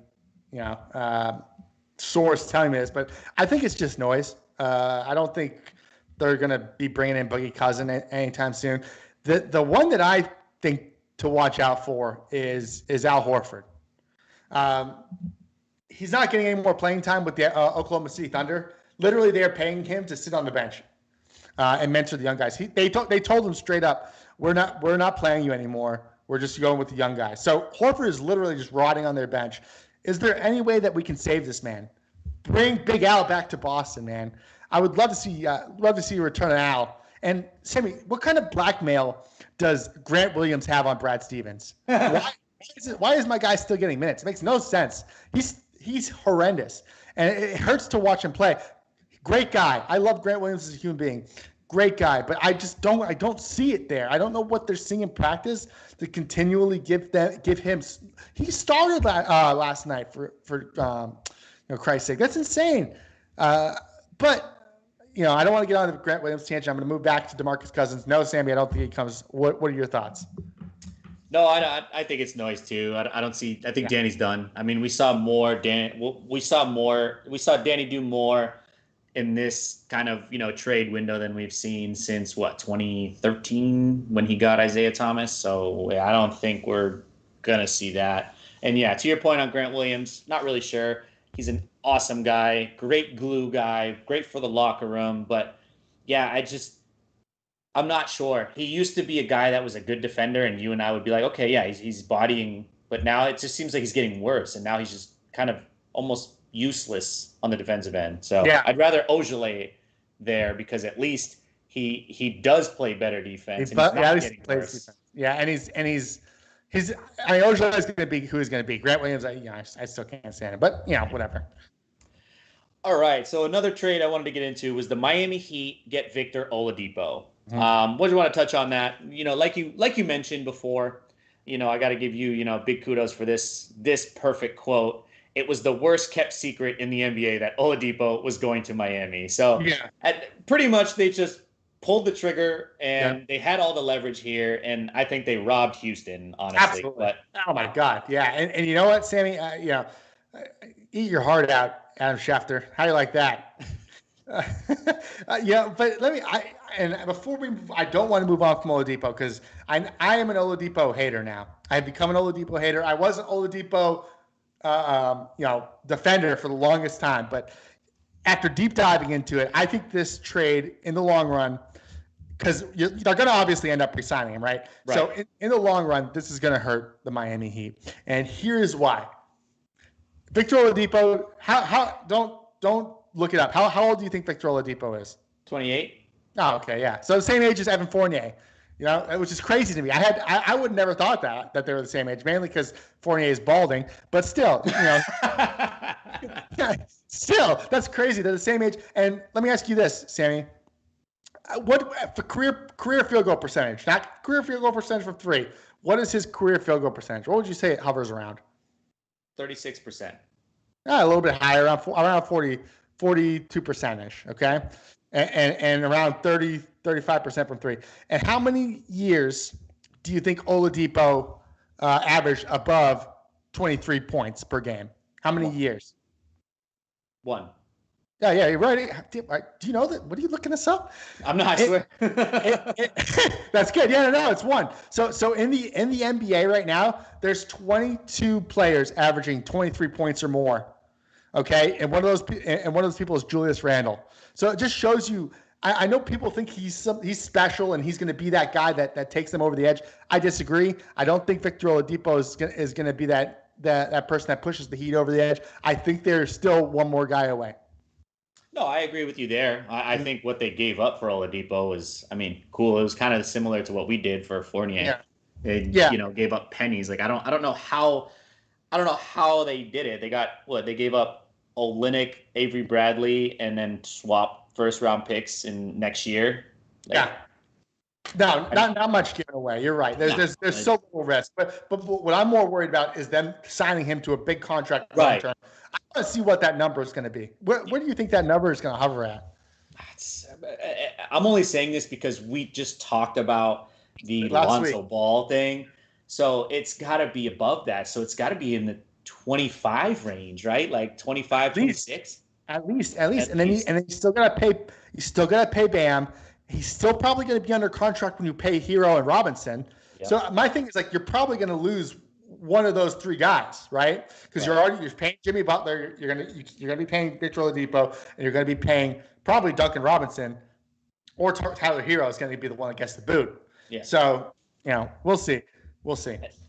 Speaker 5: source telling me this, but I think it's just noise. I don't think they're going to be bringing in Boogie Cousins anytime soon. The one that I think to watch out for is Al Horford. He's not getting any more playing time with the Oklahoma City Thunder. Literally, they are paying him to sit on the bench and mentor the young guys. They told him straight up, we're not playing you anymore. We're just going with the young guys. So Horford is literally just rotting on their bench. Is there any way that we can save this man? Bring Big Al back to Boston, man. I would love to see you return Al. And Sammy, what kind of blackmail does Grant Williams have on Brad Stevens? Why is my guy still getting minutes? It makes no sense. He's horrendous, and it hurts to watch him play. Great guy. I love Grant Williams as a human being. Great guy, but I don't see it there. I don't know what they're seeing in practice to continually give him. He started last night for Christ's sake. That's insane. But I don't want to get on the Grant Williams tangent. I'm going to move back to DeMarcus Cousins. No, Sammy, I don't think he comes. What are your thoughts?
Speaker 4: No, I think it's noise too. I don't see. I think Danny's done. I mean, we saw more. We saw Danny do more in this kind of trade window than we've seen since 2013 when he got Isaiah Thomas. So I don't think we're gonna see that. And yeah, to your point on Grant Williams, not really sure. He's an awesome guy, great glue guy, great for the locker room. But yeah, I'm not sure. He used to be a guy that was a good defender, and you and I would be like, okay, yeah, he's bodying. But now it just seems like he's getting worse, and now he's just kind of almost useless on the defensive end. So yeah. I'd rather Ojale there because at least he does play better defense. And he's not getting worse. Defense.
Speaker 5: Yeah, and he's Ojale is going to be who he's going to be. Grant Williams, I still can't stand him, but whatever.
Speaker 4: All right, so another trade I wanted to get into was the Miami Heat get Victor Oladipo. What do you want to touch on that? Like you mentioned before, I got to give you, big kudos for this perfect quote. It was the worst kept secret in the NBA that Oladipo was going to Miami. So pretty much they just pulled the trigger and they had all the leverage here. And I think they robbed Houston, honestly.
Speaker 5: Absolutely. But, oh my God. Yeah. And you know what, Sammy, eat your heart out, Adam Schefter. How do you like that? But I don't want to move on from Oladipo because I am an Oladipo hater now. I've become an Oladipo hater. I was an Oladipo defender for the longest time. But after deep diving into it, I think this trade in the long run because they're going to obviously end up resigning him, right? So in the long run, this is going to hurt the Miami Heat, and here's why. Victor Oladipo, how don't look it up. How old do you think Victor Oladipo is?
Speaker 4: 28.
Speaker 5: Oh, okay, yeah. So the same age as Evan Fournier, which is crazy to me. I would never thought that they were the same age, mainly because Fournier is balding. But still, still that's crazy. They're the same age. And let me ask you this, Sammy: what for career field goal percentage? Not career field goal percentage from three. What is his career field goal percentage? What would you say it hovers around?
Speaker 4: 36%.
Speaker 5: A little bit higher, around 42% ish. Okay. And around 35% from three. And how many years do you think Oladipo averaged above 23 points per game? How many years?
Speaker 4: 1.
Speaker 5: Yeah, you're right. Do you know that? What are you looking this up?
Speaker 4: I'm not, I swear.
Speaker 5: That's good. Yeah, no, it's 1. So in the NBA right now, there's 22 players averaging 23 points or more. Okay, and one of those people is Julius Randle. So it just shows you. I know people think he's special and he's going to be that guy that takes them over the edge. I disagree. I don't think Victor Oladipo is going to be that person that pushes the Heat over the edge. I think they're still one more guy away.
Speaker 4: No, I agree with you there. I think what they gave up for Oladipo was, cool. It was kind of similar to what we did for Fournier.
Speaker 5: Yeah.
Speaker 4: They, gave up pennies. Like I don't know how they did it. They got what? They gave up Olynyk, Avery Bradley, and then swap first round picks in next year.
Speaker 5: Like, no, not much given away. You're right. There's so little risk. But what I'm more worried about is them signing him to a big contract long term. I want to see what that number is going to be. Where do you think that number is going to hover at?
Speaker 4: I'm only saying this because we just talked about the Lonzo Ball thing. So it's got to be above that. So it's got to be in the 25 range, right? Like 25, 26. At least.
Speaker 5: And then you still got to pay Bam. He's still probably going to be under contract when you pay Hero and Robinson. Yep. So my thing is, like, you're probably going to lose one of those three guys, right? Because you're paying Jimmy Butler, you're gonna be paying Victor Oladipo, and you're going to be paying probably Duncan Robinson, or Tyler Hero is going to be the one that gets the boot. Yeah. So we'll see.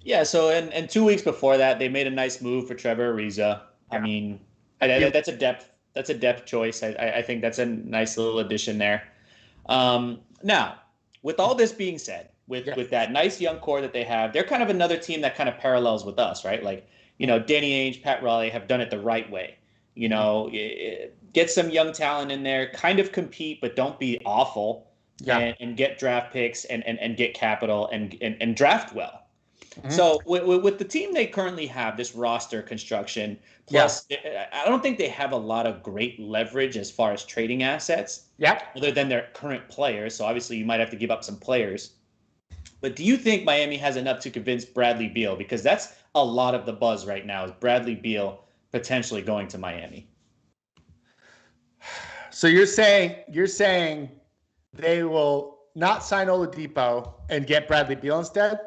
Speaker 4: Yeah. So and 2 weeks before that, they made a nice move for Trevor Ariza. Yeah. That's a depth choice. I think that's a nice little addition there. Now, with all this being said, with that nice young core that they have, they're kind of another team that kind of parallels with us, right? Like, Danny Ainge, Pat Riley have done it the right way. Get some young talent in there, kind of compete, but don't be awful. Yeah. And get draft picks and get capital and draft well. Mm-hmm. So with the team they currently have, this roster construction, plus I don't think they have a lot of great leverage as far as trading assets. Yeah. Other than their current players. So obviously you might have to give up some players. But do you think Miami has enough to convince Bradley Beal? Because that's a lot of the buzz right now, is Bradley Beal potentially going to Miami.
Speaker 5: So you're saying they will not sign Oladipo and get Bradley Beal instead?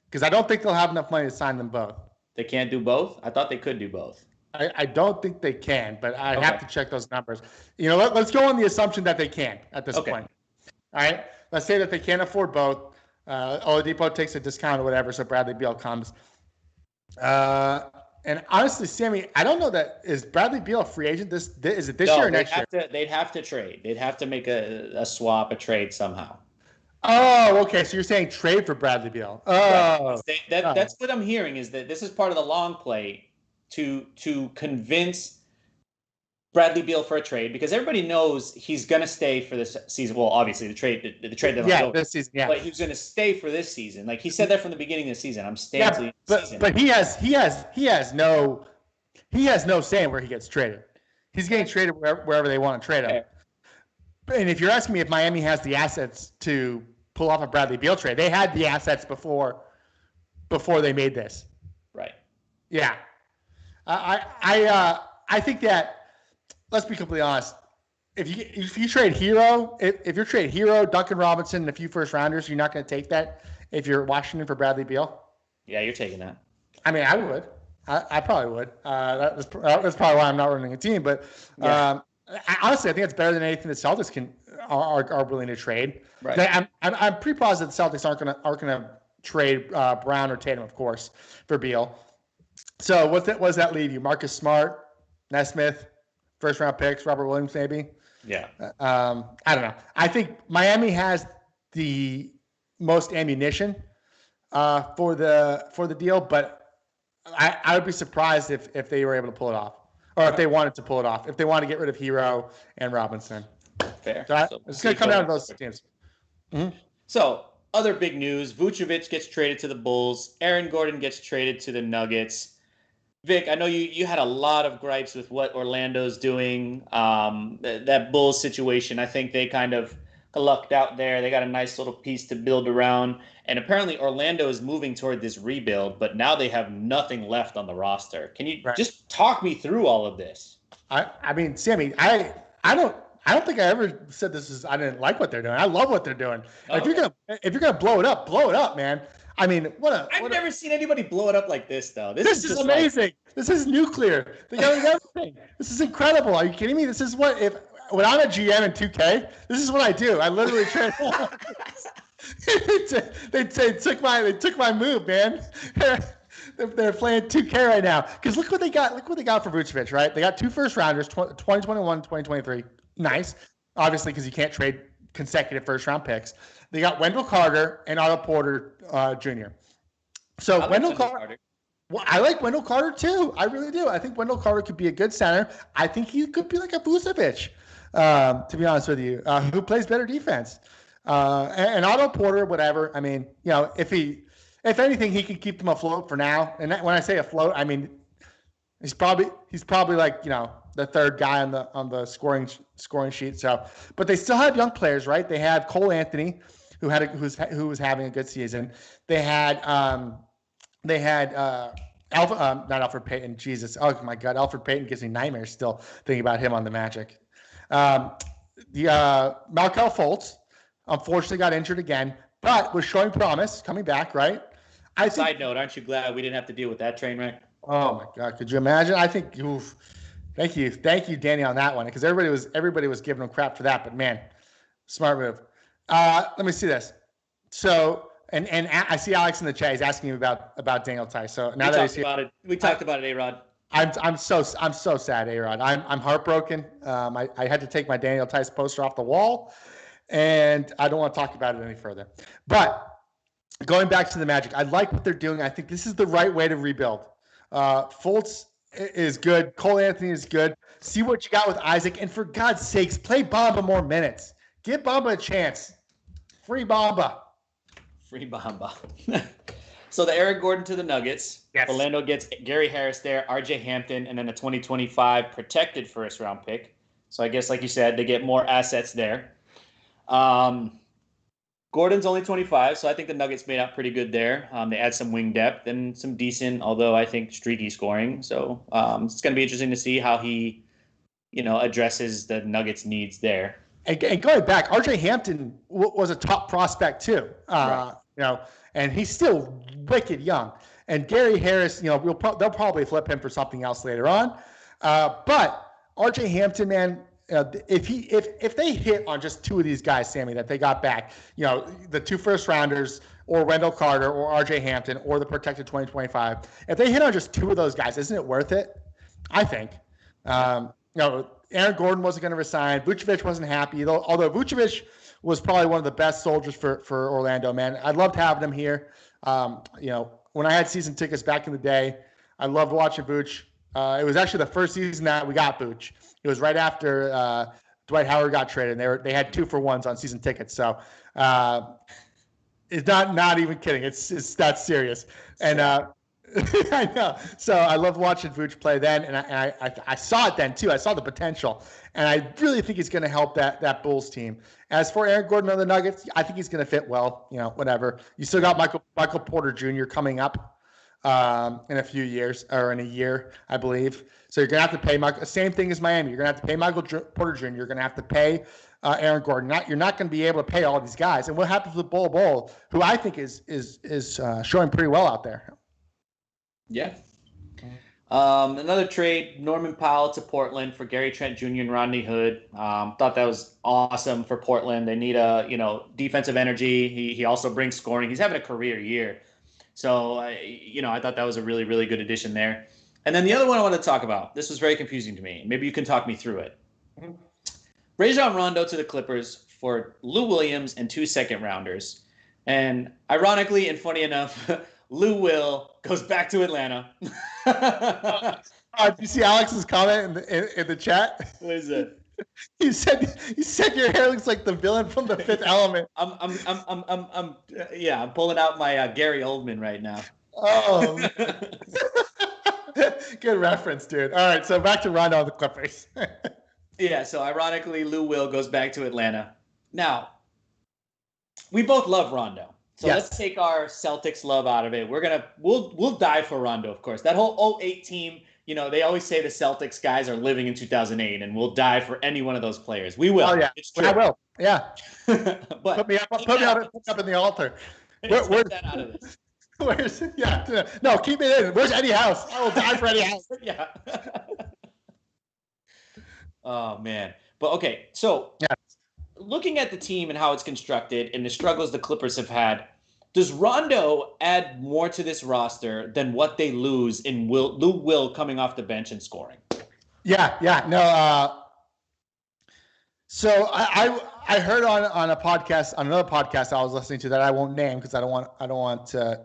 Speaker 5: Because I don't think they'll have enough money to sign them both.
Speaker 4: They can't do both? I thought they could do both.
Speaker 5: I don't think they can, but I have to check those numbers. Let's go on the assumption that they can at this point. All right? Let's say that they can't afford both. Oladipo takes a discount or whatever, so Bradley Beal comes. And honestly, Sammy, I don't know is Bradley Beal a free agent? Is it this year or next year?
Speaker 4: They'd have to trade. They'd have to make a swap, a trade somehow.
Speaker 5: Oh, okay. So you're saying trade for Bradley Beal? Oh,
Speaker 4: right. That's what I'm hearing, is that this is part of the long play to convince Bradley Beal for a trade, because everybody knows he's going to stay for this season. Well, obviously the trade deadline
Speaker 5: this season,
Speaker 4: but he's going to stay for this season. Like he said that from the beginning of the season. I'm staying to the season.
Speaker 5: But he has no say in where he gets traded. He's getting traded wherever they want to trade him. And if you're asking me if Miami has the assets to pull off a Bradley Beal trade, they had the assets before they made this.
Speaker 4: Right.
Speaker 5: Yeah. I think that, let's be completely honest. If you trade Hero, if you're trading Hero, Duncan Robinson, and a few first rounders, you're not going to take that if you're Washington for Bradley Beal.
Speaker 4: Yeah, you're taking that.
Speaker 5: I mean, I would. I probably would. That's probably why I'm not running a team. But honestly, I think it's better than anything the Celtics are willing to trade.
Speaker 4: Right.
Speaker 5: I'm pretty positive the Celtics aren't gonna trade Brown or Tatum, of course, for Beal. So what does that leave you? Marcus Smart, Nesmith, first round picks, Robert Williams, maybe.
Speaker 4: Yeah.
Speaker 5: I don't know. I think Miami has the most ammunition for the deal, but I would be surprised if they were able to pull it off, or if they wanted to pull it off, if they want to get rid of Hero and Robinson.
Speaker 4: Fair.
Speaker 5: So it's going to come down to those teams. Mm-hmm.
Speaker 4: So, other big news: Vucevic gets traded to the Bulls. Aaron Gordon gets traded to the Nuggets. Vic, I know you had a lot of gripes with what Orlando's doing. That Bulls situation, I think they kind of lucked out there. They got a nice little piece to build around. And apparently Orlando is moving toward this rebuild, but now they have nothing left on the roster. Can you just talk me through all of this?
Speaker 5: I mean, Sammy, I don't think I ever said I didn't like what they're doing. I love what they're doing. If you're gonna blow it up, man. I mean,
Speaker 4: I've never seen anybody blow it up like this, though.
Speaker 5: This is amazing. This is nuclear. They got everything. This is incredible. Are you kidding me? This is when I'm a GM in 2K, this is what I do. I literally trade. they took my move, man. They're playing 2K right now. Because look what they got. Look what they got for Vucevic, right? They got 2 first rounders, 2021, 2023. Nice. Obviously, because you can't trade consecutive first round picks. They got Wendell Carter and Otto Porter Jr. So Wendell Carter. Well, I like Wendell Carter too. I really do. I think Wendell Carter could be a good center. I think he could be like a Vucevic, to be honest with you, who plays better defense. And Otto Porter, whatever. I mean, if anything, he can keep them afloat for now. And when I say afloat, I mean he's probably like the third guy on the scoring sheet. So, but they still have young players, right? They have Cole Anthony, who was having a good season. They had not Alfred Payton. Jesus, oh my God, Alfred Payton gives me nightmares still thinking about him on the Magic. Markelle Fultz unfortunately got injured again, but was showing promise coming back. Right.
Speaker 4: Side note: aren't you glad we didn't have to deal with that train wreck?
Speaker 5: Oh my God, could you imagine? I think. Oof, thank you, Danny, on that one, because everybody was giving him crap for that, but man, smart move. Let me see this. So, and I see Alex in the chat. He's asking me about Daniel Tice. So now
Speaker 4: we talked about it, A-Rod.
Speaker 5: I'm so sad, A-Rod. I'm heartbroken. I had to take my Daniel Tice poster off the wall, and I don't want to talk about it any further. But going back to the Magic, I like what they're doing. I think this is the right way to rebuild. Fultz is good. Cole Anthony is good. See what you got with Isaac, and for God's sakes, play Bamba more minutes. Give Bamba a chance. Free Bamba.
Speaker 4: So the Eric Gordon to the Nuggets.
Speaker 5: Yes.
Speaker 4: Orlando gets Gary Harris there, RJ Hampton, and then a 2025 protected first round pick. So I guess, like you said, they get more assets there. Gordon's only 25, so I think the Nuggets made out pretty good there. They add some wing depth and some decent, although I think streaky scoring. So it's going to be interesting to see how he, addresses the Nuggets' needs there.
Speaker 5: And going back, RJ Hampton was a top prospect too.
Speaker 4: Right.
Speaker 5: And he's still wicked young. And Gary Harris, they'll probably flip him for something else later on. But RJ Hampton, man, if they hit on just 2 of these guys, Sammy, that they got back, the 2 first rounders, or Wendell Carter, or RJ Hampton, or the protected 2025, if they hit on just 2 of those guys, isn't it worth it? I think. Aaron Gordon wasn't going to resign. Vucevic wasn't happy, although Vucevic was probably one of the best soldiers for Orlando, man. I loved having him here. When I had season tickets back in the day, I loved watching Vooch. It was actually the first season that we got Vooch. It was right after Dwight Howard got traded. And they had 2-for-1s on season tickets. So it's not even kidding. It's that serious. And I know. So I loved watching Vooch play then, and I saw it then too. I saw the potential, and I really think he's going to help that Bulls team. As for Aaron Gordon on the Nuggets, I think he's going to fit well. Whatever. You still got Michael Porter Jr. coming up in a few years, or in a year, I believe. So you're going to have to pay Michael. Same thing as Miami. You're going to have to pay Michael Porter Jr. You're going to have to pay Aaron Gordon. You're not going to be able to pay all these guys. And what happens with Bol, who I think is showing pretty well out there.
Speaker 4: Yeah. Another trade, Norman Powell to Portland for Gary Trent Jr. and Rodney Hood. Thought that was awesome for Portland. They need a defensive energy. He also brings scoring. He's having a career year. So, I thought that was a really, really good addition there. And then the other one I want to talk about, this was very confusing to me. Maybe you can talk me through it. Rajon Rondo to the Clippers for Lou Williams and 2 second-rounders. And ironically and funny enough, Lou Will goes back to Atlanta.
Speaker 5: Do you see Alex's comment in the chat?
Speaker 4: What is it?
Speaker 5: He said your hair looks like the villain from The Fifth Element.
Speaker 4: I'm pulling out my Gary Oldman right now.
Speaker 5: Oh, good reference, dude. All right, so back to Rondo and the Clippers.
Speaker 4: Yeah, so ironically, Lou Will goes back to Atlanta. Now, we both love Rondo. So
Speaker 5: yes.
Speaker 4: Let's take our Celtics love out of it. We'll die for Rondo, of course. That whole 08 team, they always say the Celtics guys are living in 2008, and we'll die for any one of those players. We will.
Speaker 5: Oh yeah,
Speaker 4: it's true.
Speaker 5: I will. Yeah.
Speaker 4: But
Speaker 5: put me up in the altar.
Speaker 4: Where's that out of this?
Speaker 5: Where's no, keep it in. Where's Eddie House? I will die for Eddie House.
Speaker 4: Yeah. Oh man. But okay, so looking at the team and how it's constructed and the struggles the Clippers have had, does Rondo add more to this roster than what they lose in Lou Will coming off the bench and scoring?
Speaker 5: Yeah. No. So I heard on a podcast, on another podcast I was listening to that I won't name because I don't want to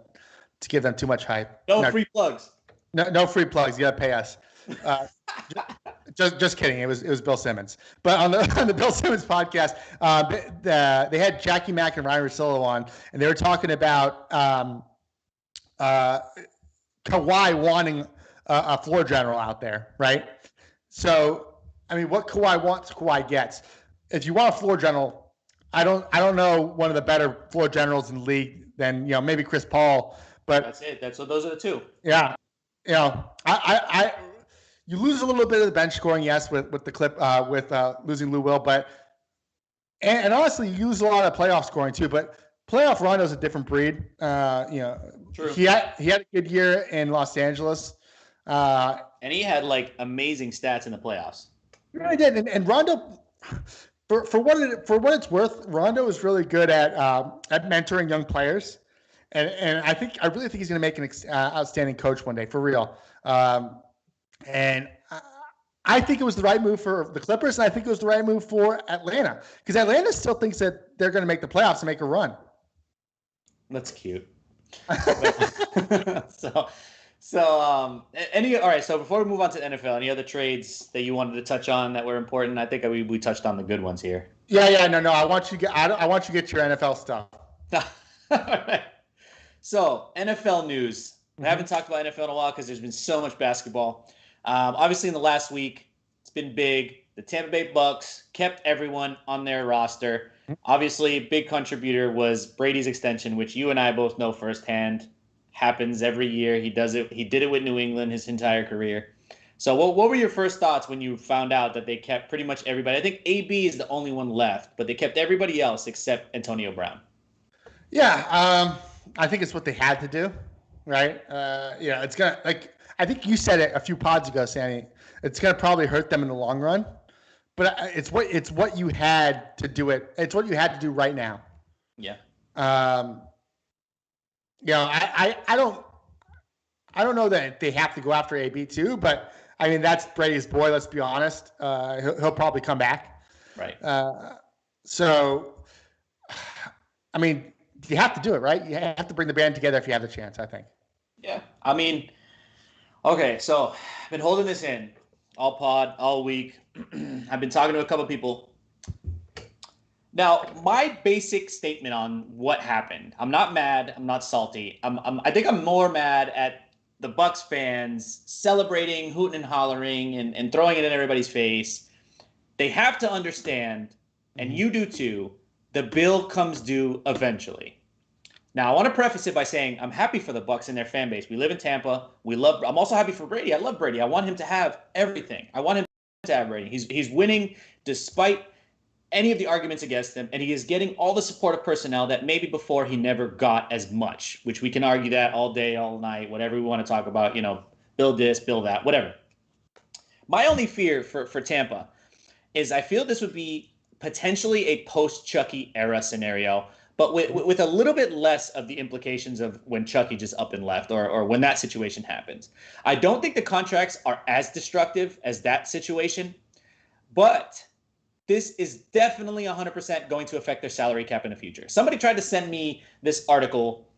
Speaker 5: give them too much hype.
Speaker 4: No free plugs.
Speaker 5: No free plugs. You gotta pay us. Just kidding. It was Bill Simmons. But on the Bill Simmons podcast, they had Jackie Mack and Ryan Russillo on, and they were talking about Kawhi wanting a floor general out there, right? So, I mean, what Kawhi wants, Kawhi gets. If you want a floor general, I don't know one of the better floor generals in the league than maybe Chris Paul, but
Speaker 4: that's it. Those are the two.
Speaker 5: Yeah, you lose a little bit of the bench scoring, yes, with the clip with losing Lou Will, but and honestly, you lose a lot of playoff scoring too. But playoff Rondo's a different breed.
Speaker 4: True.
Speaker 5: He had a good year in Los Angeles,
Speaker 4: and he had like amazing stats in the playoffs.
Speaker 5: He really did, and Rondo. For what it's worth, Rondo is really good at mentoring young players, and I really think he's going to make an outstanding coach one day, for real. And I think it was the right move for the Clippers, and I think it was the right move for Atlanta, because Atlanta still thinks that they're going to make the playoffs and make a run.
Speaker 4: That's cute. All right. So before we move on to the NFL, any other trades that you wanted to touch on that were important? I think we touched on the good ones here.
Speaker 5: Yeah. No. I want you to get your NFL stuff.
Speaker 4: All right. So NFL news. I haven't talked about NFL in a while because there's been so much basketball. Obviously, in the last week, it's been big. The Tampa Bay Bucks kept everyone on their roster. Obviously, a big contributor was Brady's extension, which you and I both know firsthand happens every year. He does it. He did it with New England his entire career. So what were your first thoughts when you found out that they kept pretty much everybody? I think AB is the only one left, but they kept everybody else except Antonio Brown.
Speaker 5: Yeah, I think it's what they had to do, right? It's gonna, like, I think you said it a few pods ago, Sammy. It's gonna probably hurt them in the long run, but it's what you had to do it. It's what you had to do right now.
Speaker 4: Yeah.
Speaker 5: I don't know that they have to go after AB too, but I mean that's Brady's boy. Let's be honest. He'll probably come back.
Speaker 4: Right.
Speaker 5: So, I mean, you have to do it, right? You have to bring the band together if you have the chance, I think.
Speaker 4: Yeah. I mean, okay. So I've been holding this in all pod, all week. I've been talking to a couple people. Now, my basic statement on what happened, I'm not mad. I'm not salty. I think I'm more mad at the Bucks fans celebrating, hooting and hollering, and throwing it in everybody's face. They have to understand, and you do too, the bill comes due eventually. Now, I want to preface it by saying I'm happy for the Bucks and their fan base. We live in Tampa. I'm also happy for Brady. I love Brady. I want him to have everything. I want him to have Brady. He's winning despite any of the arguments against him, and he is getting all the supportive personnel that maybe before he never got as much, which we can argue that all day, all night, whatever we want to talk about, build this, build that, whatever. My only fear for Tampa is I feel this would be potentially a post-Chucky era scenario, but with a little bit less of the implications of when Chucky just up and left or when that situation happens. I don't think the contracts are as destructive as that situation, but this is definitely 100% going to affect their salary cap in the future. Somebody tried to send me this article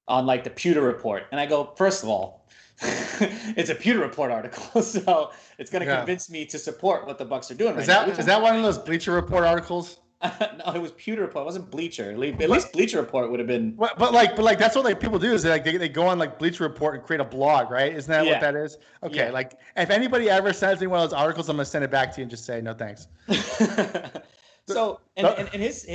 Speaker 4: on like the Pewter Report, and I go, first of all, it's a Pewter Report article, so it's going to convince me to support what the Bucks are doing right now.
Speaker 5: Is that one of those Bleacher Report articles?
Speaker 4: No, it was Pewter Report. It wasn't Bleacher. At least Bleacher Report would have been.
Speaker 5: But like that's what like people do is they go on like Bleacher Report and create a blog, right? Isn't that what that is? Okay, like if anybody ever sends me one of those articles, I'm gonna send it back to you and just say no thanks.
Speaker 4: So and his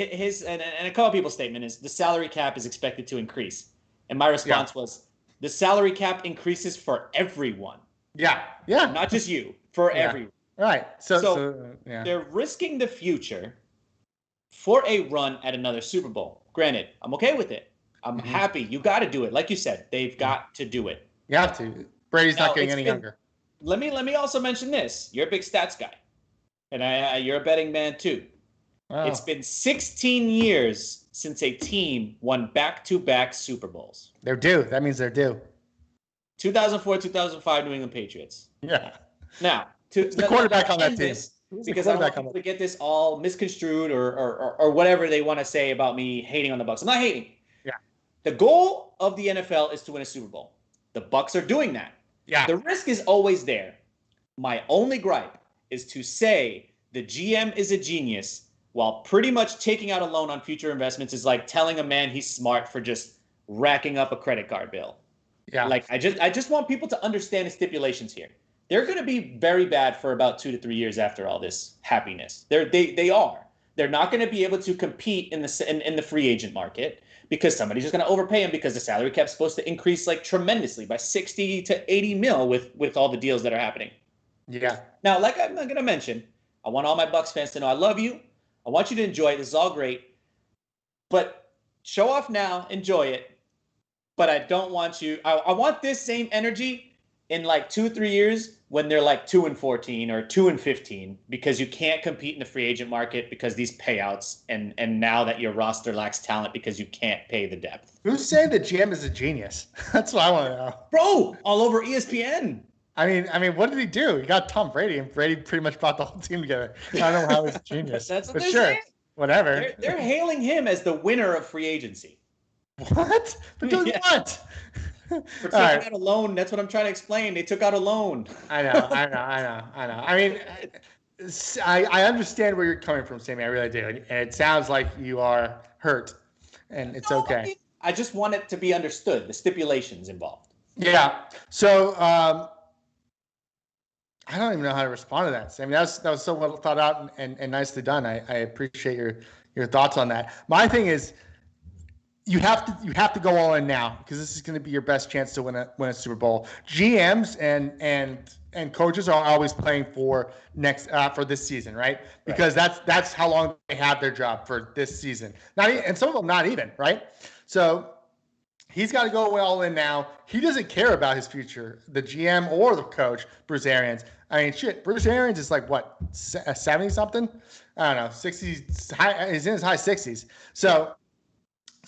Speaker 4: and a couple of people's statement is the salary cap is expected to increase, and my response was the salary cap increases for everyone.
Speaker 5: Yeah,
Speaker 4: not just you, for everyone.
Speaker 5: Right. So
Speaker 4: they're risking the future for a run at another Super Bowl. Granted, I'm okay with it. I'm happy. You got to do it. Like you said, they've got to do it.
Speaker 5: You have to. Brady's not getting any younger.
Speaker 4: Let me also mention this. You're a big stats guy, and you're a betting man too. Wow. It's been 16 years since a team won back-to-back Super Bowls.
Speaker 5: They're due. That means they're due.
Speaker 4: 2004, 2005 New England Patriots.
Speaker 5: Yeah.
Speaker 4: Now,
Speaker 5: the quarterback on that team.
Speaker 4: Because I don't want people to get this all misconstrued or whatever they want to say about me hating on the Bucks. I'm not hating.
Speaker 5: Yeah.
Speaker 4: The goal of the NFL is to win a Super Bowl. The Bucks are doing that.
Speaker 5: Yeah.
Speaker 4: The risk is always there. My only gripe is to say the GM is a genius while pretty much taking out a loan on future investments is like telling a man he's smart for just racking up a credit card bill.
Speaker 5: Yeah.
Speaker 4: Like I just want people to understand the stipulations here. They're going to be very bad for about 2 to 3 years after all this happiness. They are. They're not going to be able to compete in the free agent market because somebody's just going to overpay them because the salary cap's supposed to increase like tremendously by 60 to 80 mil with all the deals that are happening.
Speaker 5: Yeah.
Speaker 4: Now, like I'm going to mention, I want all my Bucks fans to know I love you. I want you to enjoy it. This is all great. But show off now. Enjoy it. But I don't want you. I want this same energy in like 2-3 years when they're like 2-14 or 2-15 because you can't compete in the free agent market because these payouts and now that your roster lacks talent because you can't pay the depth.
Speaker 5: Who's saying the GM is a genius? That's what I want to know.
Speaker 4: Bro, all over ESPN.
Speaker 5: I mean, what did he do? He got Tom Brady, and Brady pretty much brought the whole team together. I don't know how he's a genius.
Speaker 4: That's what
Speaker 5: but
Speaker 4: they're
Speaker 5: sure,
Speaker 4: saying.
Speaker 5: Whatever.
Speaker 4: They're hailing him as the winner of free agency.
Speaker 5: What? But doing what?
Speaker 4: For taking out a loan. That's what I'm trying to explain. They took out a loan.
Speaker 5: I know. I mean, I understand where you're coming from, Sammy. I really do. And it sounds like you are hurt, and it's okay.
Speaker 4: I just want it to be understood, the stipulations involved.
Speaker 5: Yeah. So I don't even know how to respond to that, Sammy. That was so well thought out and nicely done. I appreciate your thoughts on that. My thing is, you have to go all in now because this is going to be your best chance to win a Super Bowl. GMs and coaches are always playing for this season, right? Because that's how long they have their job for this season. And some of them not even, right? So he's got to go all in now. He doesn't care about his future, the GM or the coach, Bruce Arians. I mean, shit, Bruce Arians is like what, 70 something? I don't know, 60s. He's in his high 60s.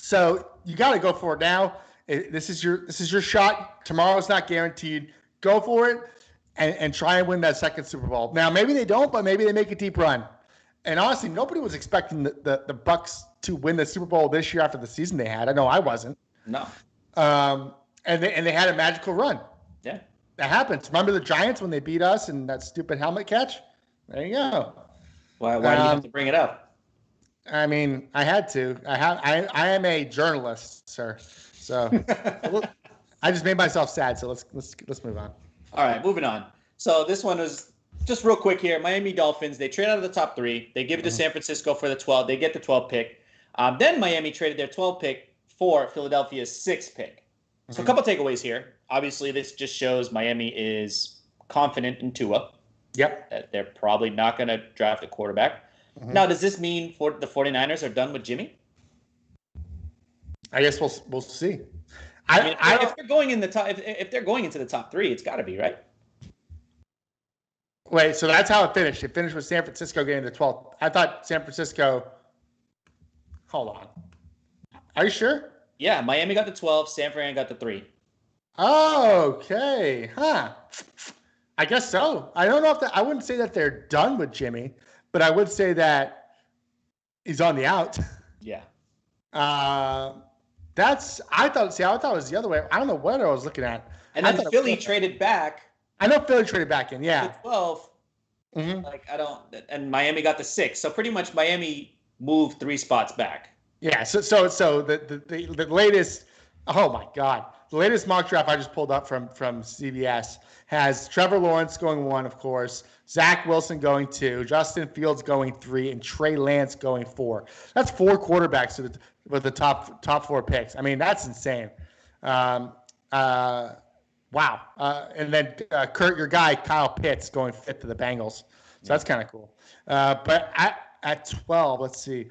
Speaker 5: So you got to go for it now. This is your shot. Tomorrow's not guaranteed. Go for it and try and win that second Super Bowl. Now, maybe they don't, but maybe they make a deep run. And honestly, nobody was expecting the Bucks to win the Super Bowl this year after the season they had. I know I wasn't.
Speaker 4: No.
Speaker 5: And they had a magical run.
Speaker 4: Yeah.
Speaker 5: That happens. Remember the Giants when they beat us and that stupid helmet catch? There you go.
Speaker 4: Why do you have to bring it up?
Speaker 5: I mean, I had to. I am a journalist, sir. So I just made myself sad. So let's move on.
Speaker 4: All right, moving on. So this one was just real quick here. Miami Dolphins, they trade out of the top 3. They give it to San Francisco for the 12. They get the 12 pick. Then Miami traded their 12 pick for Philadelphia's 6th pick. So a couple takeaways here. Obviously, this just shows Miami is confident in Tua.
Speaker 5: Yep.
Speaker 4: That they're probably not going to draft a quarterback. Now, does this mean the 49ers are done with Jimmy?
Speaker 5: I guess we'll see.
Speaker 4: I mean, if they're going in the top, if they're going into the top 3, it's got to be, right?
Speaker 5: Wait, so that's how it finished. It finished with San Francisco getting the 12th. I thought San Francisco. Hold on. Are you sure?
Speaker 4: Yeah, Miami got the 12, San Fran got the 3.
Speaker 5: Okay. Huh. I guess so. I don't know if I wouldn't say that they're done with Jimmy, but I would say that he's on the out.
Speaker 4: Yeah.
Speaker 5: I thought it was the other way. I don't know what I was looking at.
Speaker 4: And then Philly traded back.
Speaker 5: I know Philly traded back in, yeah.
Speaker 4: The 12.
Speaker 5: Mm-hmm.
Speaker 4: And Miami got the 6. So pretty much Miami moved 3 spots back.
Speaker 5: Yeah. So the latest. Oh my God. The latest mock draft I just pulled up from CBS has Trevor Lawrence going 1, of course, Zach Wilson going 2, Justin Fields going 3, and Trey Lance going 4. That's 4 quarterbacks with the top 4 picks. I mean, that's insane. Wow. And then Kurt, your guy, Kyle Pitts, going 5th to the Bengals. So that's kind of cool. But at 12, let's see.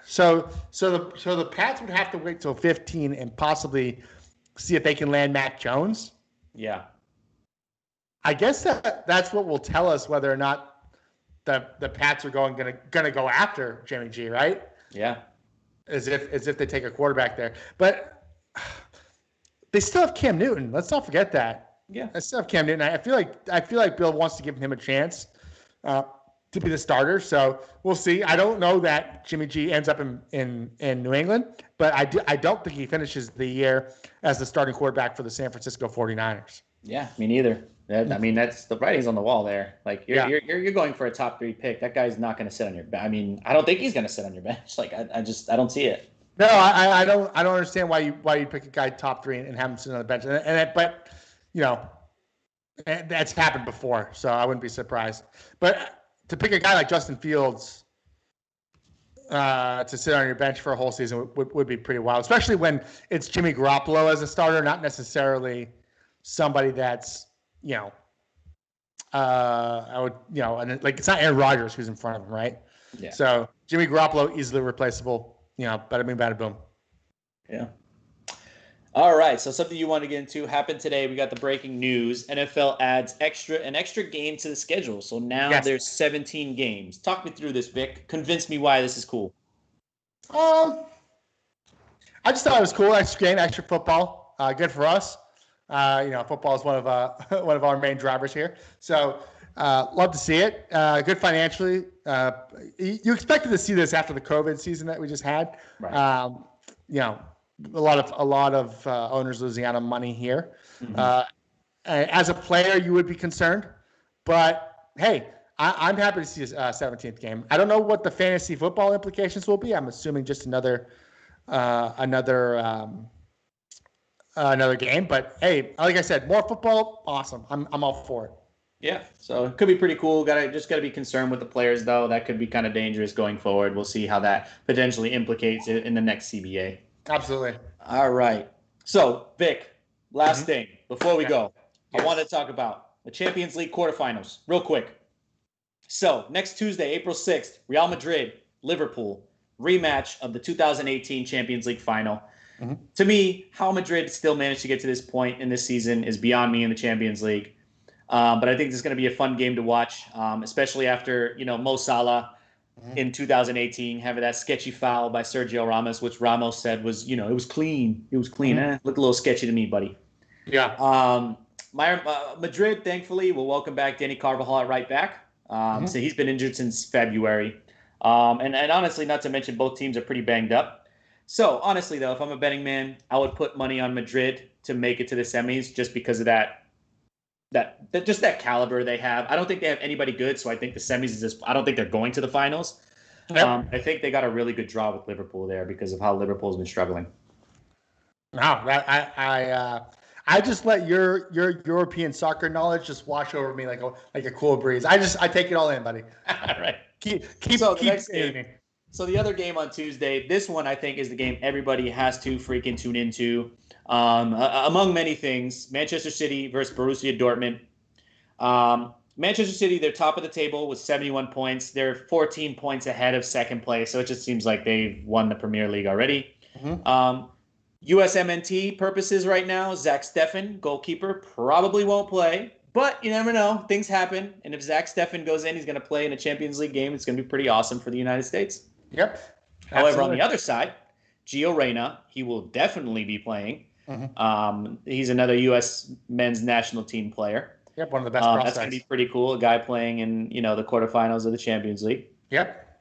Speaker 5: So the Pats would have to wait till 15 and possibly see if they can land Mac Jones.
Speaker 4: Yeah.
Speaker 5: I guess that's what will tell us whether or not the Pats are gonna go after Jimmy G, right?
Speaker 4: Yeah.
Speaker 5: As if they take a quarterback there. But they still have Cam Newton. Let's not forget that.
Speaker 4: Yeah.
Speaker 5: They still have Cam Newton. I feel like Bill wants to give him a chance to be the starter. So we'll see. I don't know that Jimmy G ends up in New England, but I don't think he finishes the year as the starting quarterback for the San Francisco 49ers.
Speaker 4: Yeah, me neither. I mean, that's the writing's on the wall there. Like you're going for a top 3 pick. That guy's not going to sit on your bench. I mean, I don't think he's going to sit on your bench. Like I don't see it.
Speaker 5: No, I don't understand why you pick a guy top 3 and have him sit on the bench. But that's happened before, so I wouldn't be surprised. But to pick a guy like Justin Fields to sit on your bench for a whole season would be pretty wild, especially when it's Jimmy Garoppolo as a starter, not necessarily somebody that's it's not Aaron Rodgers who's in front of him, right?
Speaker 4: Yeah.
Speaker 5: So Jimmy Garoppolo easily replaceable. Bada bing, bada boom.
Speaker 4: Yeah. All right. So something you want to get into happened today. We got the breaking news. NFL adds an extra game to the schedule. So now there's 17 games. Talk me through this, Vic. Convince me why this is cool.
Speaker 5: I just thought it was cool. Extra game, extra football. Good for us. Football is one of our main drivers here. So love to see it. Good financially. You expected to see this after the COVID season that we just had.
Speaker 4: Right.
Speaker 5: A lot of owners losing out on money here. Mm-hmm. As a player, you would be concerned, but hey, I'm happy to see a 17th game. I don't know what the fantasy football implications will be. I'm assuming just another game. But hey, like I said, more football, awesome. I'm all for it.
Speaker 4: Yeah, so it could be pretty cool. Got to be concerned with the players though. That could be kind of dangerous going forward. We'll see how that potentially implicates it in the next CBA.
Speaker 5: Absolutely.
Speaker 4: All right. So, Vic, last thing before we go, I want to talk about the Champions League quarterfinals real quick. So, next Tuesday, April 6th, Real Madrid, Liverpool, rematch of the 2018 Champions League final. Mm-hmm. To me, how Madrid still managed to get to this point in this season is beyond me in the Champions League. But I think this is going to be a fun game to watch, especially after, Mo Salah in 2018 having that sketchy foul by Sergio Ramos, which Ramos said was, it was clean. It was clean. Looked a little sketchy to me, buddy.
Speaker 5: Yeah.
Speaker 4: Madrid, thankfully, will welcome back Danny Carvajal at right back. So he's been injured since February. And honestly, not to mention both teams are pretty banged up. So honestly, though, if I'm a betting man, I would put money on Madrid to make it to the semis just because of that caliber they have. I don't think they have anybody good, so I think the semis is just. I don't think they're going to the finals. Yep. I think they got a really good draw with Liverpool there because of how Liverpool's been struggling.
Speaker 5: No, I just let your European soccer knowledge just wash over me like a cool breeze. I take it all in, buddy.
Speaker 4: All right.
Speaker 5: Keep
Speaker 4: game. So the other game on Tuesday, this one I think is the game everybody has to freaking tune into. Among many things, Manchester City versus Borussia Dortmund. Manchester City, they're top of the table with 71 points. They're 14 points ahead of second place, so it just seems like they've won the Premier League already. USMNT purposes right now, Zach Steffen, goalkeeper, probably won't play, but you never know. Things happen, and if Zach Steffen goes in, he's going to play in a Champions League game. It's going to be pretty awesome for the United States.
Speaker 5: Yep.
Speaker 4: However,
Speaker 5: Absolutely.
Speaker 4: on the other side, Gio Reyna, he will definitely be playing. He's another U.S. men's national team player.
Speaker 5: Yep, one of the best prospects.
Speaker 4: That's going to be pretty cool. A guy playing in, the quarterfinals of the Champions League.
Speaker 5: Yep.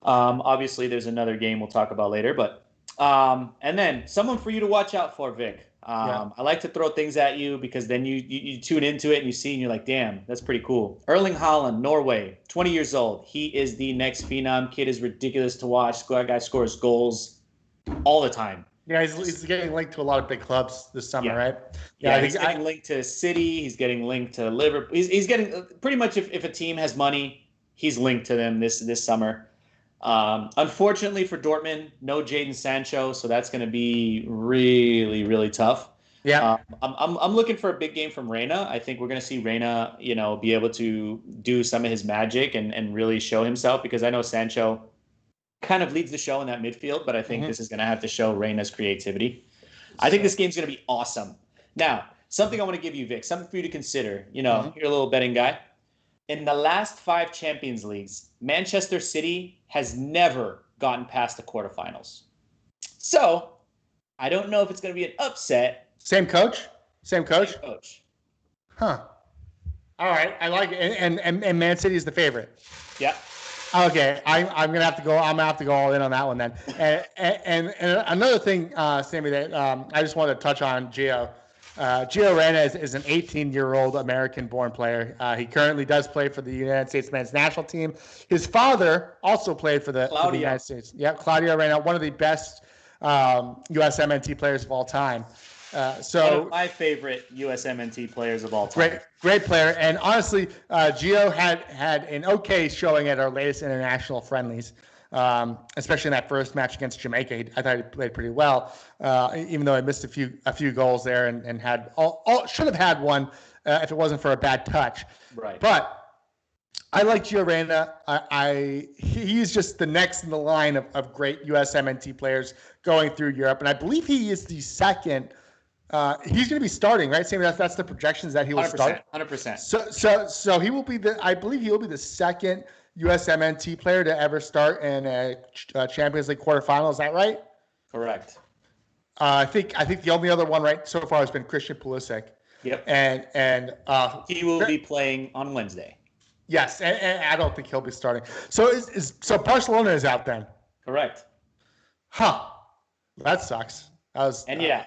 Speaker 4: Obviously, there's another game we'll talk about later, but and then someone for you to watch out for, Vic. I like to throw things at you because then you tune into it and you see and you're like, damn, that's pretty cool. Erling Haaland, Norway, 20 years old. He is the next phenom. Kid is ridiculous to watch. Guy scores goals all the time.
Speaker 5: Yeah, he's getting linked to a lot of big clubs this summer, right?
Speaker 4: Yeah, he's getting linked to City. He's getting linked to Liverpool. He's getting pretty much if a team has money, he's linked to them this summer. Unfortunately for Dortmund, no Jadon Sancho, so that's going to be really, really tough.
Speaker 5: Yeah,
Speaker 4: I'm looking for a big game from Reyna. I think we're going to see Reyna, be able to do some of his magic and really show himself because I know Sancho kind of leads the show in that midfield, but I think this is going to have to show Reyna's creativity. I think this game's going to be awesome. Now, something I want to give you, Vic, something for you to consider. You're a little betting guy. In the last 5 Champions Leagues, Manchester City has never gotten past the quarterfinals. So, I don't know if it's going to be an upset.
Speaker 5: Same coach? Same coach.
Speaker 4: Huh.
Speaker 5: All right, I like it. And Man City is the favorite.
Speaker 4: Yeah.
Speaker 5: Okay, I'm gonna have to go. I'm gonna have to go all in on that one then. And another thing, Sammy, that I just wanted to touch on Gio. Gio Reyna is an 18-year-old American-born player. He currently does play for the United States men's national team. His father also played for the United States. Yeah, Claudio Reyna, one of the best USMNT players of all time.
Speaker 4: One of my favorite USMNT players of all time.
Speaker 5: Great player. And honestly, Gio had an okay showing at our latest international friendlies, especially in that first match against Jamaica. I thought he played pretty well, even though I missed a few goals there and had should have had one if it wasn't for a bad touch.
Speaker 4: Right.
Speaker 5: But I like Gio Reyna. He's just the next in the line of great USMNT players going through Europe, and I believe he is the second. He's going to be starting, right? Sammy, that's the projections that he will start.
Speaker 4: 100%.
Speaker 5: So he will be I believe he will be the second USMNT player to ever start in a Champions League quarterfinal. Is that right?
Speaker 4: Correct.
Speaker 5: I think the only other one right so far has been Christian Pulisic.
Speaker 4: Yep.
Speaker 5: And
Speaker 4: he will be playing on Wednesday.
Speaker 5: Yes, and I don't think he'll be starting. So so Barcelona is out then.
Speaker 4: Correct.
Speaker 5: Huh. That sucks.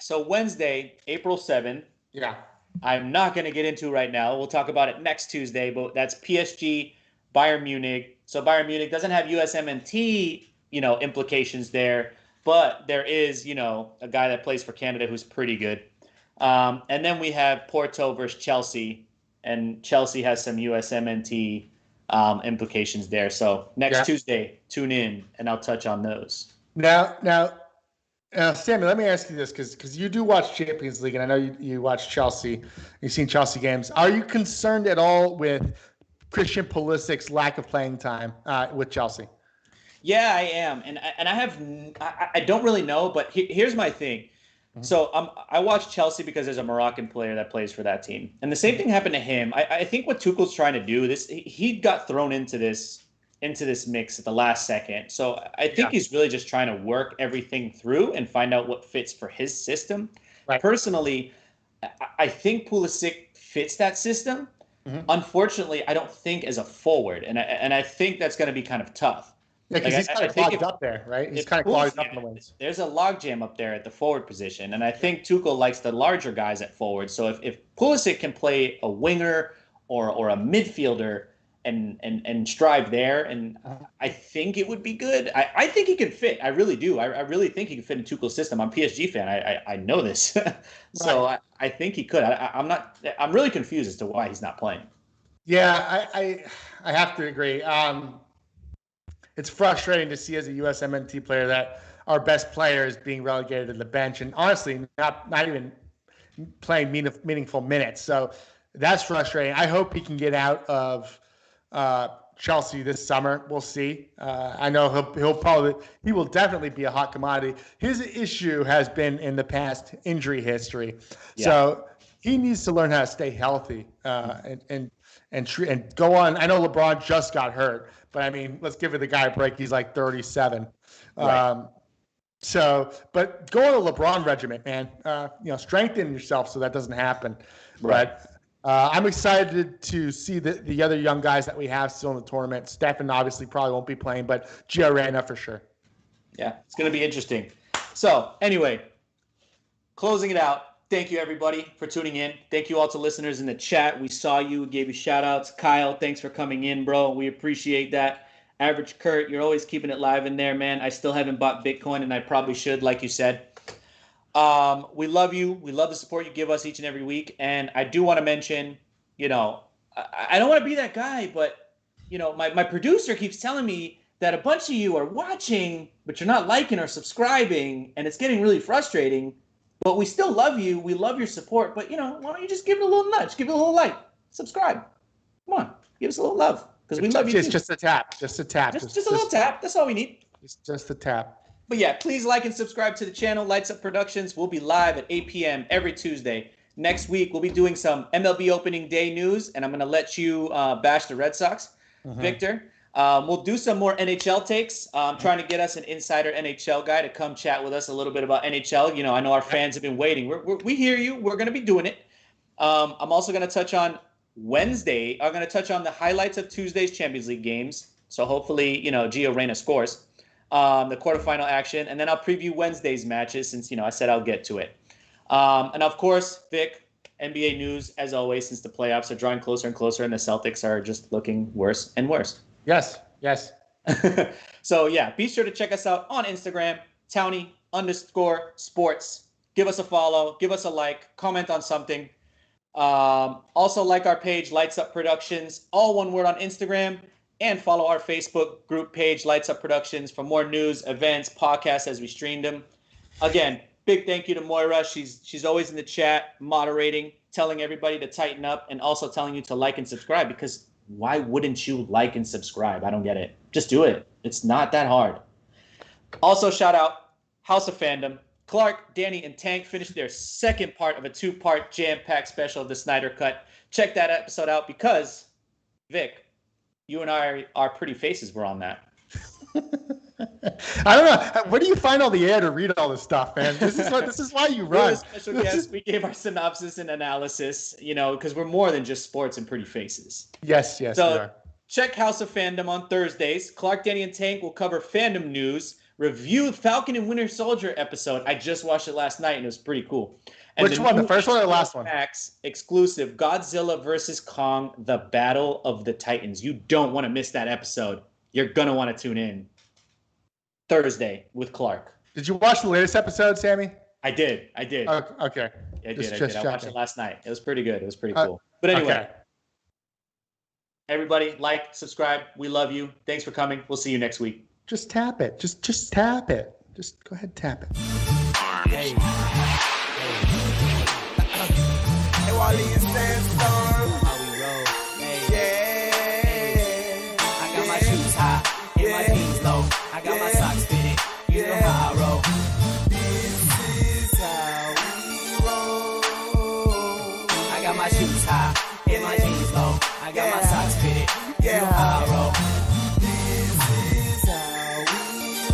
Speaker 4: So Wednesday, April 7th.
Speaker 5: Yeah.
Speaker 4: I'm not going to get into right now. We'll talk about it next Tuesday, but that's PSG, Bayern Munich. So Bayern Munich doesn't have USMNT, implications there, but there is, a guy that plays for Canada who's pretty good. And then we have Porto versus Chelsea, and Chelsea has some USMNT implications there. So next Tuesday, tune in, and I'll touch on those.
Speaker 5: Now, Sammy, let me ask you this, because you do watch Champions League, and I know you watch Chelsea. You've seen Chelsea games. Are you concerned at all with Christian Pulisic's lack of playing time with Chelsea?
Speaker 4: Yeah, I am, and I don't really know, but here's my thing. So I watch Chelsea because there's a Moroccan player that plays for that team, and the same thing happened to him. I think what Tuchel's trying to do he got thrown into this mix at the last second. So I think he's really just trying to work everything through and find out what fits for his system. Right. Personally, I think Pulisic fits that system. Unfortunately, I don't think as a forward, and I think that's going to be kind of tough.
Speaker 5: Yeah, because he's kind of clogged up there, right? He's kind of clogged up in the wings.
Speaker 4: There's a logjam up there at the forward position, and I think Tuchel likes the larger guys at forward. So if Pulisic can play a winger or a midfielder and strive there, and I think it would be good. I think he could fit. I really do. I really think he could fit in Tuchel's system. I'm a PSG fan. I know this. So right. I think he could. I'm really confused as to why he's not playing.
Speaker 5: Yeah, I have to agree. It's frustrating to see as a USMNT player that our best player is being relegated to the bench, and honestly, not even playing meaningful minutes. So That's frustrating. I hope he can get out of Chelsea this summer. We'll see. I know he will definitely be a hot commodity. His issue has been in the past injury history. Yeah. So he needs to learn how to stay healthy and go on. I know LeBron just got hurt, but I mean, let's give the guy a break. He's like 37. Right. But go on a LeBron regiment, man. Strengthen yourself so that doesn't happen. Right. But I'm excited to see the other young guys that we have still in the tournament. Stephen obviously probably won't be playing, but Gio Reyna for sure.
Speaker 4: Yeah, it's going to be interesting. So anyway, closing it out. Thank you, everybody, for tuning in. Thank you all to listeners in the chat. We saw you. We gave you shout-outs. Kyle, thanks for coming in, bro. We appreciate that. Average Kurt, you're always keeping it live in there, man. I still haven't bought Bitcoin, and I probably should, like you said. We love you. We love the support you give us each and every week. And I do want to mention, I don't want to be that guy, but, my producer keeps telling me that a bunch of you are watching, but you're not liking or subscribing, and it's getting really frustrating. But we still love you. We love your support. But, why don't you just give it a little nudge? Give it a little like. Subscribe. Come on. Give us a little love. Because we love you.
Speaker 5: It's just a tap. Just a tap.
Speaker 4: Just a little tap. That's all we need.
Speaker 5: It's just a tap.
Speaker 4: But yeah, please like and subscribe to the channel. Lights Up Productions. We'll be live at 8 p.m. every Tuesday. Next week, we'll be doing some MLB opening day news. And I'm going to let you bash the Red Sox, Victor. We'll do some more NHL takes. I'm trying to get us an insider NHL guy to come chat with us a little bit about NHL. I know our fans have been waiting. We hear you. We're going to be doing it. I'm also going to touch on Wednesday. I'm going to touch on the highlights of Tuesday's Champions League games. So hopefully, Gio Reyna scores the quarterfinal action. And then I'll preview Wednesday's matches since, I said I'll get to it. And of course, Vic, NBA news, as always, since the playoffs are drawing closer and closer and the Celtics are just looking worse and worse.
Speaker 5: Yes.
Speaker 4: So, yeah, be sure to check us out on Instagram, Townie_sports. Give us a follow. Give us a like. Comment on something. Also, like our page, Lights Up Productions, all one word on Instagram. And follow our Facebook group page, Lights Up Productions, for more news, events, podcasts as we stream them. Again, big thank you to Moira. She's always in the chat, moderating, telling everybody to tighten up, and also telling you to like and subscribe because why wouldn't you like and subscribe? I don't get it. Just do it. It's not that hard. Also, shout out House of Fandom. Clark, Danny, and Tank finished their second part of a 2-part jam-packed special of the Snyder Cut. Check that episode out because, Vic, you and our pretty faces were on that.
Speaker 5: I don't know. Where do you find all the air to read all this stuff, man? This is why you run.
Speaker 4: Special guest. We gave our synopsis and analysis, because we're more than just sports and pretty faces.
Speaker 5: Yes,
Speaker 4: so
Speaker 5: we are.
Speaker 4: Check House of Fandom on Thursdays. Clark, Danny, and Tank will cover fandom news, review Falcon and Winter Soldier episode. I just watched it last night, and it was pretty cool. And
Speaker 5: which one, the first one or the last one?
Speaker 4: Max exclusive, Godzilla vs. Kong, The Battle of the Titans. You don't want to miss that episode. You're going to want to tune in. Thursday with Clark.
Speaker 5: Did you watch the latest episode, Sammy?
Speaker 4: I did.
Speaker 5: Okay.
Speaker 4: I did. I watched it last night. It was pretty good. It was pretty cool. But anyway, everybody, like, subscribe. We love you. Thanks for coming. We'll see you next week.
Speaker 5: Just tap it. Just tap it. Just go ahead and tap it.
Speaker 2: Hey, Wally and Sandstorm.
Speaker 1: How we roll. Hey.
Speaker 2: Yeah.
Speaker 1: I got my shoes high and my jeans low. I got my socks fitted. You know how I roll.
Speaker 2: This is how we roll.
Speaker 1: I got my shoes high and my jeans low. I got my socks fitted. You know how I roll.
Speaker 2: This is how we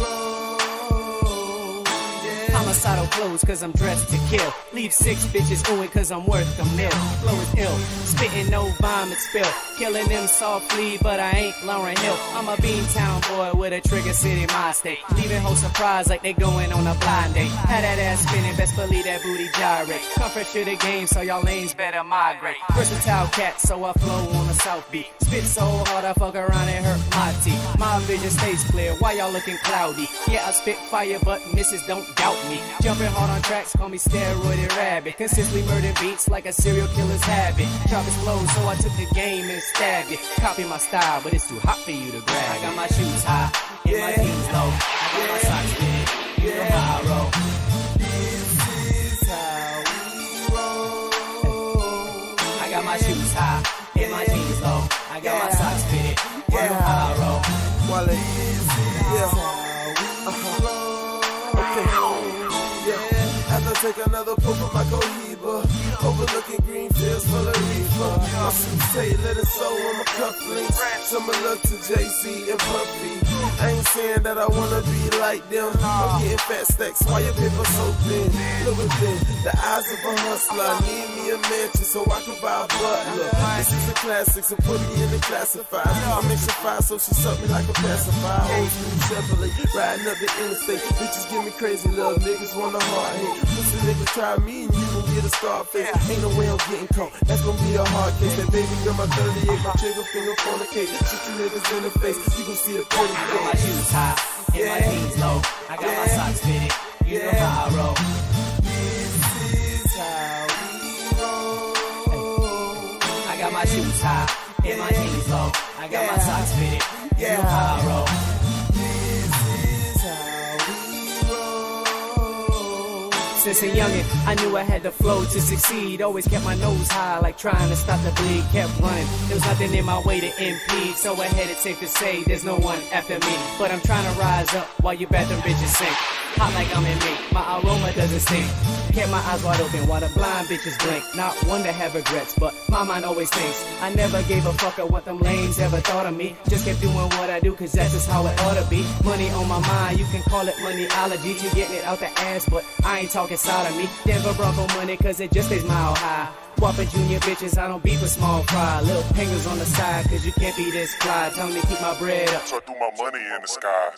Speaker 2: roll. Yeah.
Speaker 1: Homicidal flows cause I'm dressed to kill. Leave 6 bitches oohing cause I'm worth a mil. Flow is ill, spitting no vomit spill. Killing them softly, but I ain't Lauren Hill. I'm a Beantown boy with a Trigger City mind state. Leaving hoes surprised like they going on a blind date. Had that ass spinning, best believe that booty gyrate. Come fresh to the game, so y'all lanes better migrate. Versatile cat, so I flow on the South Beat. Spit so hard I fuck around and hurt my teeth. My vision stays clear, why y'all looking cloudy? Yeah, I spit fire, but misses don't doubt me. Jumping hard on tracks, call me steroided rabbit. Consistently murder beats like a serial killer's habit. Drop his flow, so I took the game and stabbed it. Copy my style, but it's too hot for you to grab. I got my shoes high, and my jeans low. I got my socks fitted, you know how I roll.
Speaker 2: This is how we roll.
Speaker 1: I got my shoes high and my jeans low. I got my socks fitted. You know how I roll.
Speaker 2: While it easy, okay. Yeah, after I take another puff of my cohiba, overlooking green fields full of reefer. My suit say let it sow on my cufflinks, similar to Jay-Z and Puffy. I ain't saying that I wanna be like them. I'm getting fat stacks, why your paper so thin? Look within the eyes of a hustler. I need me a mansion so I can buy a butler. This is a classic, so put me in the classified. I mix a fire so she suck me like a pacifier. Old school Chevrolet, riding up the interstate. Bitches give me crazy, little niggas want a hard hit. Pussy niggas try me and you gon' get a scar face. Ain't no way I'm getting caught, that's gon' be a hard case. That baby girl, my 38, my trigger finger on the cake. Shoot you niggas in the face, you gon' see the pretty face.
Speaker 1: My shoes high and my jeans low. I got my socks fitted. You know how I roll.
Speaker 2: This is how we roll.
Speaker 1: I got my shoes high and my jeans low. I got my socks fitted. You know how I roll.
Speaker 2: This is how we roll.
Speaker 1: Since a youngin', I knew I had the flow to succeed. Always kept my nose high, like trying to stop the bleed. Kept running, there was nothing in my way to impede. So ahead, it's safe to say there's no one after me. But I'm trying to rise up while you bathroom bitches sink. Hot like I'm in me, my aroma doesn't stink. Kept my eyes wide open while the blind bitches blink. Not one to have regrets, but my mind always thinks. I never gave a fuck at what them lames ever thought of me. Just kept doing what I do, cause that's just how it ought to be. Money on my mind, you can call it moneyology. You getting it out the ass, but I ain't talking side of me. Denver Bronco money, cause it just stays mile high. Whopper junior bitches, I don't beef with small fry. Little fingers on the side, cause you can't be this fly. Tell me to keep my bread up.
Speaker 3: So I threw my money in the sky.